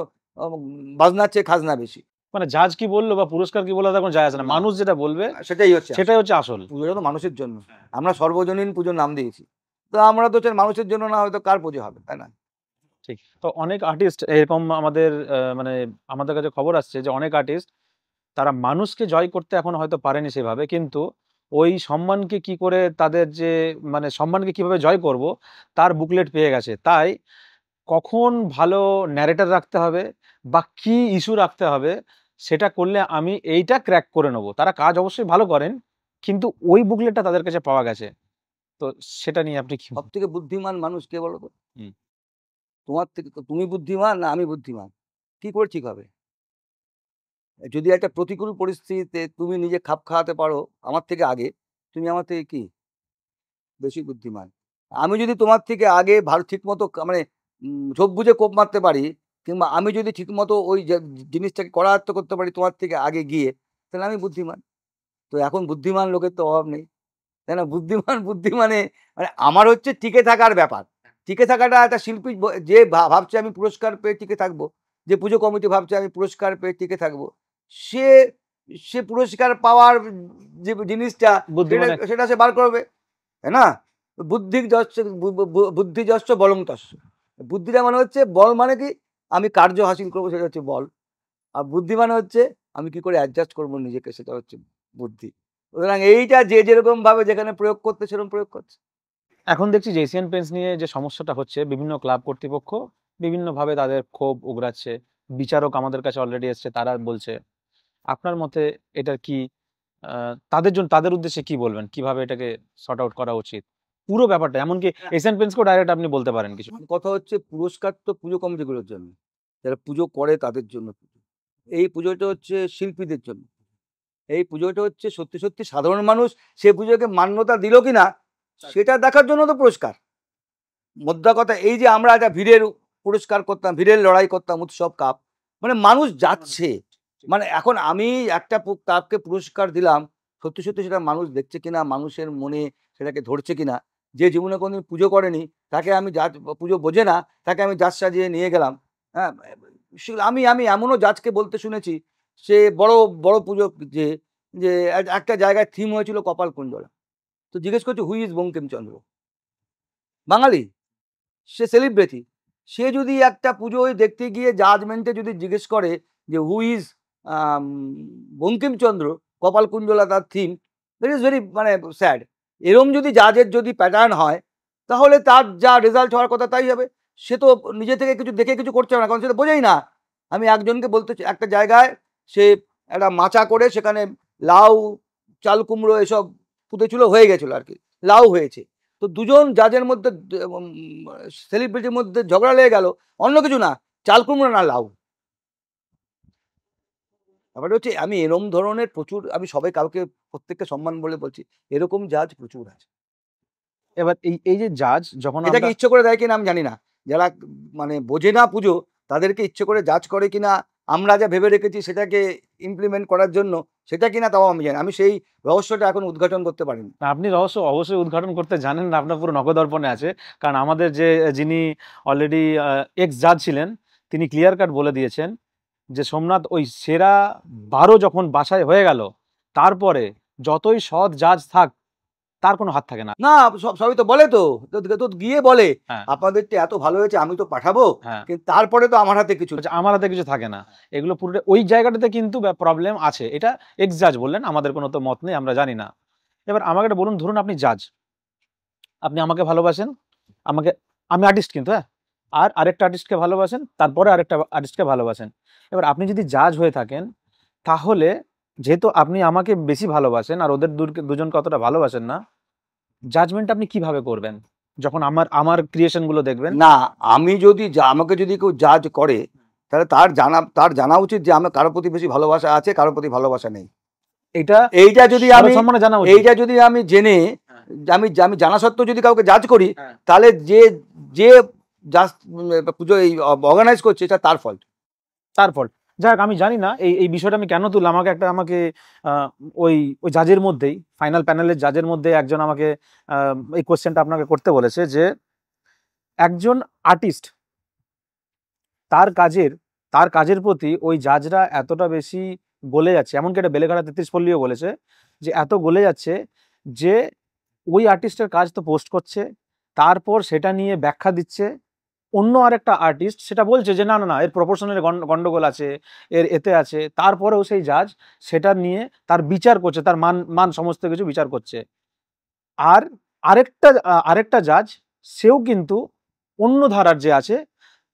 বাজনার চেয়ে খাজনা বেশি। মানে জাজ কি বললো বা পুরস্কার কি বললো তার কোনো যায় আসে না, না। মানুষ যেটা বলবে সেটাই হচ্ছে সেটাই হচ্ছে আসল। পুজোটা তো মানুষের জন্য, আমরা সর্বজনীন পুজোর নাম দিয়েছি, তো আমরা তো চাই মানুষের জন্য, না হয়তো কার পুজো হবে, তাই না? ঠিক। তো অনেক আর্টিস্ট এরকম আমাদের মানে আমাদের কাছে খবর আসছে যে অনেক আর্টিস্ট তারা মানুষকে জয় করতে এখন হয়তো পারেনি সেভাবে, কিন্তু ওই সম্মানকে কি করে তাদের যে মানে সম্মানকে কিভাবে জয় করব তার বুকলেট পেয়ে গেছে। তাই কখন ভালো ন্যারেটর রাখতে হবে বা কি ইস্যু রাখতে হবে সেটা করলে আমি এইটা ক্র্যাক করে নেব। তারা কাজ অবশ্যই ভালো করেন, কিন্তু ওই বুকলেটটা তাদের কাছে পাওয়া গেছে। তো সেটা নিয়ে আপনি কি সব থেকে বুদ্ধিমান মানুষ কে বলো তো? হুম। তোমার থেকে তুমি বুদ্ধিমান না আমি বুদ্ধিমান, কি করে ঠিক হবে? যদি একটা প্রতিকূল পরিস্থিতিতে তুমি নিজে খাপ খাওয়াতে পারো আমার থেকে আগে, তুমি আমার থেকে কি বেশি বুদ্ধিমান। আমি যদি তোমার থেকে আগে ভালো ঠিক মতো মানে ঝোপ বুঝে কোপ মারতে পারি, কিংবা আমি যদি ঠিক মতো ওই জিনিসটাকে করায়ত্ত করতে পারি তোমার থেকে আগে গিয়ে, তাহলে আমি বুদ্ধিমান। তো এখন বুদ্ধিমান লোকের তো অভাব নেই, তাই না? বুদ্ধিমানে মানে আমার হচ্ছে টিকে থাকার ব্যাপার। টিকে থাকাটা একটা শিল্পী যে ভাবছে আমি পুরস্কার পেয়ে টিকে থাকবো, যে পুজো কমিটি ভাবছে আমি পুরস্কার পেয়ে টিকে থাকবো, সে সে পুরস্কার পাওয়ার যে জিনিসটা বুদ্ধিমানে সেটা সে বার করবে, তাই না? বুদ্ধি যশ্চ বলং তস্য। বুদ্ধিটা মানে হচ্ছে বল, মানে কি আমি কার্য হাসিল করবো, সেটা হচ্ছে বল। আর বুদ্ধি মানে হচ্ছে আমি কি করে অ্যাডজাস্ট করবো নিজেকে, সেটা হচ্ছে বুদ্ধি। সুতরাং এইটা যে যেরকম ভাবে যেখানে প্রয়োগ করতে সেরকম প্রয়োগ করছে। এখন দেখছি যে এশিয়ান পেইন্টস নিয়ে যে সমস্যাটা হচ্ছে, বিভিন্ন ক্লাব কর্তৃপক্ষ বিভিন্নভাবে তাদের ক্ষোভ উগরাচ্ছে। বিচারক আমাদের কাছে অলরেডি এসছে, তারা বলছে। আপনার মতে এটার কি তাদের জন্য, তাদের উদ্দেশ্যে কি বলবেন, কিভাবে এটাকে সর্ট আউট করা উচিত পুরো ব্যাপারটা? এমনকি এশিয়ান পেইন্টসকেও ডাইরেক্ট আপনি বলতে পারেন কিছু। কথা হচ্ছে পুরস্কার তো পুজো কমিটিগুলোর জন্য, যারা পুজো করে তাদের জন্য পুজো। এই পুজোটা হচ্ছে শিল্পীদের জন্য, এই পুজোটা হচ্ছে সত্যি সত্যি সাধারণ মানুষ সে পুজোকে মান্যতা দিল কিনা সেটা দেখার জন্য তো পুরস্কার। মোদ্দা কথা এই যে আমরা একটা ভিড়ের পুরস্কার করতাম, ভিড়ের লড়াই করতাম, উৎসব কাপ, মানে মানুষ যাচ্ছে, মানে এখন আমি একটা কাপকে পুরস্কার দিলাম, সত্যি সত্যি সেটা মানুষ দেখছে কিনা, মানুষের মনে সেটাকে ধরছে কিনা। যে জীবনে কোনোদিন পুজো করেনি তাকে আমি পুজো বোঝে না, তাকে আমি জাত সাজিয়ে নিয়ে গেলাম, হ্যাঁ, আমি আমি এমনও জাজকে বলতে শুনেছি, সে বড় বড় পুজো, যে যে একটা জায়গায় থিম হয়েছিল কপাল কুণ্ডলা, তো জিজ্ঞেস করছে হুই ইজ বঙ্কিমচন্দ্র, বাঙালি, সে সেলিব্রিটি, সে যদি একটা পুজোয় দেখতে গিয়ে জাজমেন্টে যদি জিজ্ঞেস করে যে হু ইজ বঙ্কিমচন্দ্র, কপাল কুণ্ডলা তার থিম, দ্যাট ইজ ভেরি মানে স্যাড। এরম যদি জাজের যদি প্যাটার্ন হয়, তাহলে তার যা রেজাল্ট হওয়ার কথা তাই হবে। সে তো নিজে থেকে কিছু দেখে কিছু করছে না, কারণ সে তো বোঝেই না। আমি একজনকে বলতে একটা জায়গায় সে একটা মাচা করে সেখানে লাউ, চাল কুমড়ো এসব পুঁতেছিল, হয়ে গেছিলো আর কি, লাউ হয়েছে। তো দুজন জাজের মধ্যে, সেলিব্রিটির মধ্যে ঝগড়া লেগে গেল, অন্য কিছু না, চাল কুমড়ো না লাউ। ব্যাপারটা হচ্ছে আমি এরম ধরনের প্রচুর, আমি সবাই কাউকে প্রত্যেককে সম্মান বলে বলছি, এরকম জাজ প্রচুর আছে। এবার এই এই যে জাজ যখন এটাকে আমরা ইচ্ছে করে দেয় কিনা আমি জানি না, যারা মানে বোঝে না পুজো, তাদেরকে ইচ্ছে করে জাজ করে কিনা, আমরা যা ভেবে রেখেছি সেটাকে ইমপ্লিমেন্ট করার জন্য, সেটা কিনা তাও আমি জানি, আমি সেই রহস্যটা এখন উদ্ঘাটন করতে পারিনি। আপনি রহস্য অবশ্যই উদ্ঘাটন করতে জানেন না, আপনার পুরো নখদর্পণে আছে। কারণ আমাদের যে যিনি অলরেডি এক্স জাজ ছিলেন, তিনি ক্লিয়ার কাট বলে দিয়েছেন যে সোমনাথ ওই সেরা 12 যখন বাছাই হয়ে গেল, তারপরে যতই সৎ জাজ থাক, তার কোনো হাত থাকে না। না, সবই তো বলে, তো তো গিয়ে বলে হ্যাঁ আপনাদেরটা এত ভালো হয়েছে, আমি তো পাঠাবো, হ্যাঁ, কিন্তু তারপরে তো আমার হাতে কিছু। বলছে, আমার হাতে কিছু থাকে না। এগুলো পুরো ওই জায়গাটাতে কিন্তু প্রবলেম আছে, এটা এক্স জাজ বললেন, আমাদের কোনো তো মত নেই, আমরা জানি না। এবার আমাকে একটা বলুন, ধরুন আপনি জাজ, আপনি আমাকে ভালোবাসেন, আমাকে, আমি আর্টিস্ট কিন্তু, হ্যাঁ, আর আরেকটা আর্টিস্টকে ভালোবাসেন, তারপরে আরেকটা আর্টিস্টকে ভালোবাসেন। এবার আপনি যদি জাজ হয়ে থাকেন, তাহলে যেহেতু আপনি আমাকে বেশি ভালোবাসেন আর ওদের দুজনকে অতটা ভালোবাসেন না, জাজমেন্ট আপনি কিভাবে করবেন যখন আমার আমার ক্রিয়েশন গুলো দেখবেন? না, আমি যদি আমাকে যদি কেউ জাজ করে, তাহলে তার জানা উচিত যে আমার কারোর প্রতি বেশি ভালোবাসা আছে, কারোর প্রতি ভালোবাসা নেই। এটা এইটা যদি আমি সম্মানে জানা উচিত। এইটা যদি আমি জেনে, আমি আমি জানা সত্ত্বেও যদি কাউকে জাজ করি, হ্যাঁ। তাহলে যে যে জাজ পুজো এই অর্গানাইজ করছে, এটা তার ফল্ট। তার ফল। যাই হোক, আমি জানি না এই এই বিষয়টা আমি কেন তুললাম। আমাকে ওই ওই জাজের মধ্যেই, ফাইনাল প্যানেলের জাজের মধ্যে একজন আমাকে এই কোশ্চেনটা আপনাকে করতে বলেছে যে একজন আর্টিস্ট, তার কাজের প্রতি ওই জাজরা এতটা বেশি গলে যাচ্ছে, এমনকি একটা বেলেঘাটা 33 পল্লীও বলেছে যে এত গলে যাচ্ছে যে ওই আর্টিস্টের কাজ তো পোস্ট করছে, তারপর সেটা নিয়ে ব্যাখ্যা দিচ্ছে অন্য আরেকটা আর্টিস্ট, সেটা বলছে যে না না না, এর প্রপোর্শনের গন্ডগোল আছে, এতে আছে, তারপরেও সেই জাজ সেটা নিয়ে তার বিচার করছে, তার মান মান সমস্ত কিছু বিচার করছে। আর আরেকটা জাজ, সেও কিন্তু অন্য ধারার যে আছে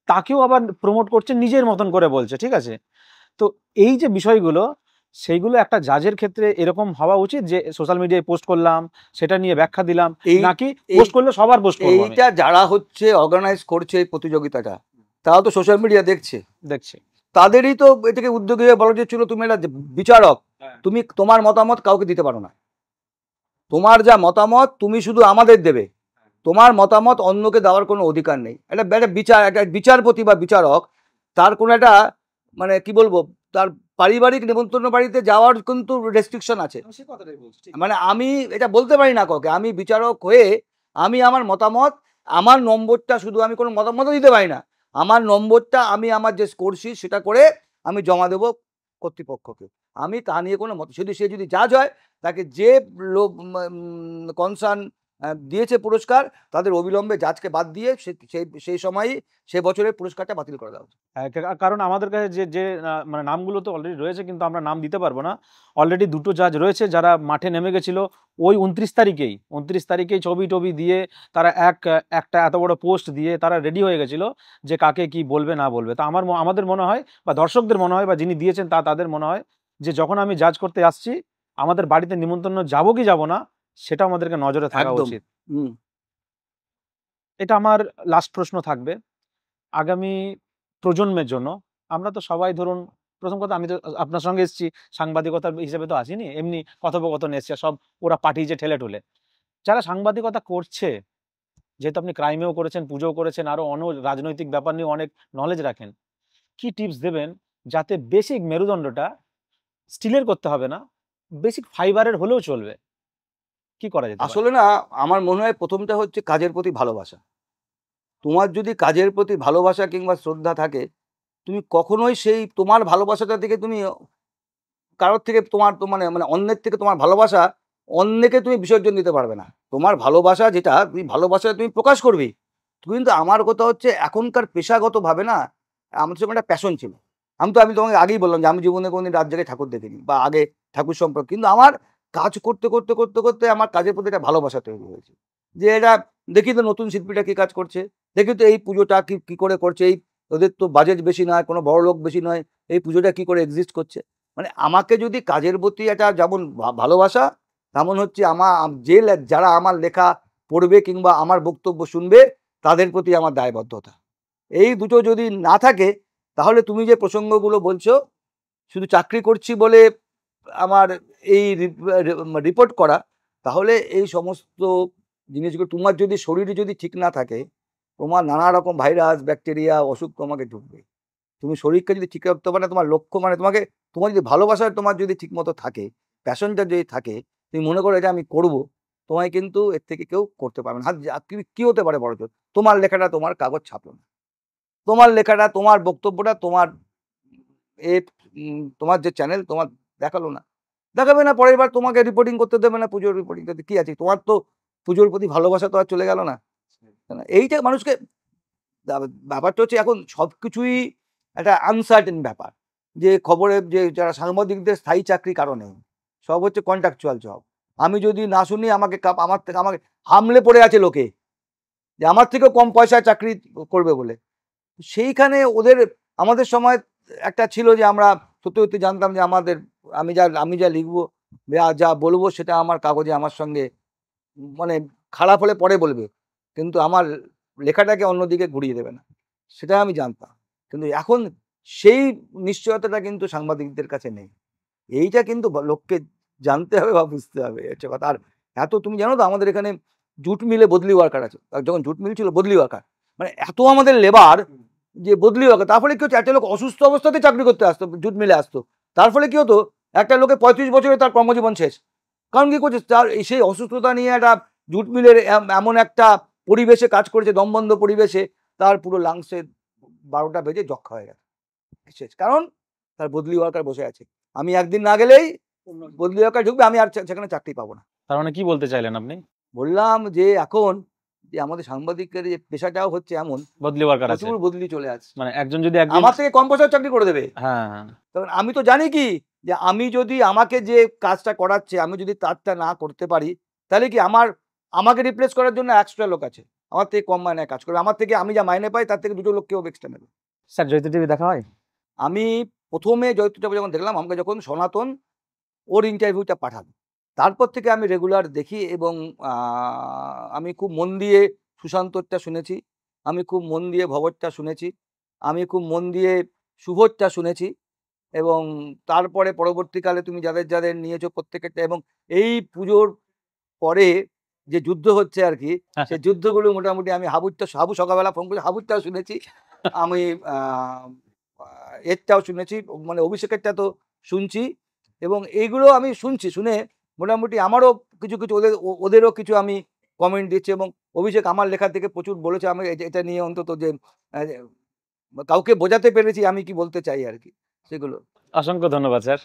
তাকেও আবার প্রমোট করছে, নিজের মতন করে বলছে, ঠিক আছে? তো এই যে বিষয়গুলো, সেইগুলো একটা জাজের ক্ষেত্রে এরকম হওয়া উচিত যে সোশ্যাল মিডিয়ায় পোস্ট করলাম, সেটা নিয়ে ব্যাখ্যা দিলাম, নাকি পোস্ট করলে সবার পোস্ট করব? এইটা যারা হচ্ছে অর্গানাইজ করছে এই প্রতিযোগিতাটা, তারা তো সোশ্যাল মিডিয়া দেখছে, তাদেরই তো এটাকে উদ্যোগী হয়ে বলা ছিল, তুমি একটা বিচারক, তুমি তোমার মতামত কাউকে দিতে পারো না, তোমার যা মতামত তুমি শুধু আমাদের দেবে, তোমার মতামত অন্যকে দেওয়ার কোনো অধিকার নেই। একটা একটা বিচারপতি বা বিচারক, তার কোনো একটা মানে কি বলবো, তার পারিবারিক নিমন্ত্রণ বাড়িতে যাওয়ার কিন্তু রেস্ট্রিকশন আছে। মানে আমি এটা বলতে পারি না কাউকে, আমি বিচারক হয়ে আমি আমার মতামত, আমার নম্বরটা শুধু, আমি কোনো মতামত দিতে পারি না, আমার নম্বরটা আমি আমার যে করছি সেটা করে আমি জমা দেবো কর্তৃপক্ষকে। আমি তা নিয়ে কোনো মত, সে যদি জাজ হয়, তাকে যে লোক কনসার্ন দিয়েছে পুরস্কার, তাদের অবিলম্বে জাজকে বাদ দিয়ে সেই সময়ই সে বছরের পুরস্কারটা বাতিল করে দেওয়া উচিত। কারণ আমাদের কাছে যে মানে নামগুলো তো অলরেডি রয়েছে, কিন্তু আমরা নাম দিতে পারবো না। অলরেডি 2টো জাজ রয়েছে যারা মাঠে নেমে গেছিল ওই 29 তারিখেই ছবি টবি দিয়ে, তারা একটা এত বড় পোস্ট দিয়ে তারা রেডি হয়ে গেছিল যে কাকে কি বলবে না বলবে। তা আমাদের মনে হয়, বা দর্শকদের মনে হয়, বা যিনি দিয়েছেন তাদের মনে হয় যে যখন আমি জাজ করতে আসছি, আমাদের বাড়িতে নিমন্ত্রণ যাবো কি যাবো না, সেটা আমাদেরকে নজরে থাকা উচিত। এটা আমার লাস্ট প্রশ্ন থাকবে আগামী প্রজন্মের জন্য। আমরা তো সবাই, ধরুন, প্রথম কথা, আমি তো আপনার সঙ্গে এসেছি সাংবাদিকতা হিসেবে, তো আসিনি এমনি কথোপকথন এসছে, সব ওরা পাঠিয়েছে ঠেলে ঠুলে। যারা সাংবাদিকতা করছে, যেহেতু আপনি ক্রাইমেও করেছেন, পুজোও করেছেন, আরো অন্য রাজনৈতিক ব্যাপার নিয়ে অনেক নলেজ রাখেন, কি টিপস দেবেন যাতে বেসিক মেরুদণ্ডটা স্টিলের করতে হবে না, বেসিক ফাইবারের হলেও চলবে? কি করা যেতে পারে? আসলে না, আমার মনে হয় প্রথমটা হচ্ছে কাজের প্রতি ভালোবাসা। তোমার যদি কাজের প্রতি ভালোবাসা কিংবা শ্রদ্ধা থাকে, তুমি কখনোই সেই তোমার ভালোবাসাটা থেকে তুমি কারোর থেকে তোমার মানে মানে অন্যের থেকে তোমার ভালোবাসা অন্যকে তুমি বিসর্জন দিতে পারবে না। তোমার ভালোবাসা যেটা তুমি ভালোবাসা তুমি প্রকাশ করবি। কিন্তু আমার কথা হচ্ছে এখনকার পেশাগতভাবে না আমার সঙ্গে একটা প্যাশন ছিল। আমি তোমাকে আগেই বললাম যে আমি জীবনে কোনোদিন রাত জেগে ঠাকুর দেখিনি বা আগে ঠাকুর সম্পর্ক, কিন্তু আমার কাজ করতে করতে করতে করতে আমার কাজের প্রতি একটা ভালোবাসা তৈরি হয়েছে। যে এটা দেখি তো নতুন শিল্পীটা কি কাজ করছে, দেখি তো এই পুজোটা কি কি করে করছে, এই ওদের তো বাজেট বেশি নয়, কোনো বড় লোক বেশি নয়, এই পুজোটা কি করে এক্সিস্ট করছে। মানে আমাকে যদি কাজের প্রতি একটা যেমন ভালোবাসা, তেমন হচ্ছে যারা আমার লেখা পড়বে কিংবা আমার বক্তব্য শুনবে তাদের প্রতি আমার দায়বদ্ধতা। এই দুটো যদি না থাকে তাহলে তুমি যে প্রসঙ্গগুলো বলছো শুধু চাকরি করছি বলে আমার এই রিপোর্ট করা, তাহলে এই সমস্ত জিনিসগুলো তোমার যদি শরীরে যদি ঠিক না থাকে, তোমার নানা রকম ভাইরাস ব্যাকটেরিয়া অসুখ তোমাকে ঢুকবে। তুমি শরীরকে যদি ঠিক রাখতে পারো, তোমার লক্ষ্য মানে তোমার যদি ভালোবাসা তোমার যদি ঠিক মতো থাকে, প্যাশনটা যদি থাকে, তুমি মনে করো এটা আমি করব, তোমায় কিন্তু এর থেকে কেউ করতে পারবে না। কি হতে পারে বড় জোর, তোমার লেখাটা তোমার কাগজ ছাপলো না, তোমার লেখাটা তোমার বক্তব্যটা তোমার তোমার যে চ্যানেল তোমার দেখালো না, দেখাবে না, পরের বার তোমাকে রিপোর্টিং করতে দেবে না, পুজোর রিপোর্টিং করতে কি আছে, তোমার তো পুজোর প্রতি ভালোবাসা তো আর চলে গেল না। এইটা মানুষকে ব্যাপারটা হচ্ছে এখন সবকিছুই একটা আনসার্টেন ব্যাপার, যে খবরে যে যারা সাংবাদিকদের স্থায়ী চাকরি কারণে সব হচ্ছে কন্ট্রাকচুয়াল জব। আমি যদি না শুনি আমাকে আমাকে হামলে পড়ে আছে লোকে যে আমার থেকেও কম পয়সায় চাকরি করবে বলে। সেইখানে আমাদের সময় একটা ছিল যে আমরা সত্যি সত্যি জানতাম যে আমি যা লিখবো যা বলবো সেটা আমার কাগজে আমার সঙ্গে মানে খারাপ হলে পরে বলবে, কিন্তু আমার লেখাটাকে অন্যদিকে ঘুরিয়ে দেবে না, সেটা আমি জানতাম। কিন্তু এখন সেই নিশ্চয়তাটা কিন্তু সাংবাদিকদের কাছে নেই। এইটা কিন্তু লোককে জানতে হবে বা বুঝতে হবে, হচ্ছে কথা। আর তুমি জানো তো আমাদের এখানে জুট মিলে বদলি ওয়ার্কার আছে, যখন জুট মিল ছিল বদলি ওয়ার্কার মানে এত আমাদের লেবার যে বদলি ওয়ার্কার। তার ফলে কি হচ্ছে, একটা লোক অসুস্থ অবস্থাতে চাকরি করতে আসতো, জুট মিলে আসতো, তার ফলে কি হতো একটা লোকে 35 বছরে তার কর্মজীবন শেষ। কারণ কি করছে, তার সেই অসুস্থতা নিয়ে একটা জুট মিলের এমন একটা পরিবেশে কাজ করেছে, দমবন্ধ পরিবেশে, তার পুরো লাংসে 12টা বেজে যক্ষা হয়ে গেছে শেষ, কারণ তার বদলি ওয়ার্কার বসে আছে। আমি একদিন না গেলেই বদলি ওয়ার্কার ঢুকবে, আমি আর সেখানে চাকরি পাবো না। তার মানে কি বলতে চাইলেন আপনি? বললাম যে এখন যে আমাদের সাংবাদিকের যে পেশাটাও হচ্ছে এমন বদলি ওয়ার্কার আছে, প্রচুর বদলি চলে আসছে। মানে একজন যদি আমার থেকে কম পয়সার চাকরি করে দেবে। হ্যাঁ, তখন আমি তো জানি কি যে আমি যদি আমাকে যে কাজটা করাচ্ছে আমি যদি তারটা না করতে পারি, তাহলে কি আমাকে রিপ্লেস করার জন্য এক্সট্রা লোক আছে, আমার থেকে কম মাইনে কাজ করবে, আমার থেকে আমি যা মাইনে পাই তার থেকে 2টো লোক কেউ এক্সট্রা নেবে। স্যার জয়িতা টিভি দেখা হয়? আমি প্রথমে জয়িতা টিভি যখন দেখলাম, আমাকে যখন সনাতন ওর ইন্টারভিউটা পাঠালো, তারপর থেকে আমি রেগুলার দেখি এবং আমি খুব মন দিয়ে সুশান্তরটা শুনেছি, আমি খুব মন দিয়ে ভবরটা শুনেছি, আমি খুব মন দিয়ে শুভরটা শুনেছি, এবং তারপরে পরবর্তীকালে তুমি যাদের যাদের নিয়েছো প্রত্যেকেরটা, এবং এই পুজোর পরে যে যুদ্ধ হচ্ছে আর কি, সেই যুদ্ধগুলো মোটামুটি আমি হাবু সকালবেলা ফোন করে হাবুরটাও শুনেছি, আমি এরটাও শুনেছি, মানে অভিষেকেরটা তো শুনছি, এবং এইগুলো আমি শুনে মোটামুটি আমারও কিছু কিছু ওদেরও কিছু আমি কমেন্ট দিচ্ছি, এবং অভিষেক আমার লেখা থেকে প্রচুর বলেছে, আমি এটা নিয়ে অন্তত যে কাউকে বোঝাতে পেরেছি আমি কি বলতে চাই আর কি, সেগুলো। অসংখ্য ধন্যবাদ স্যার।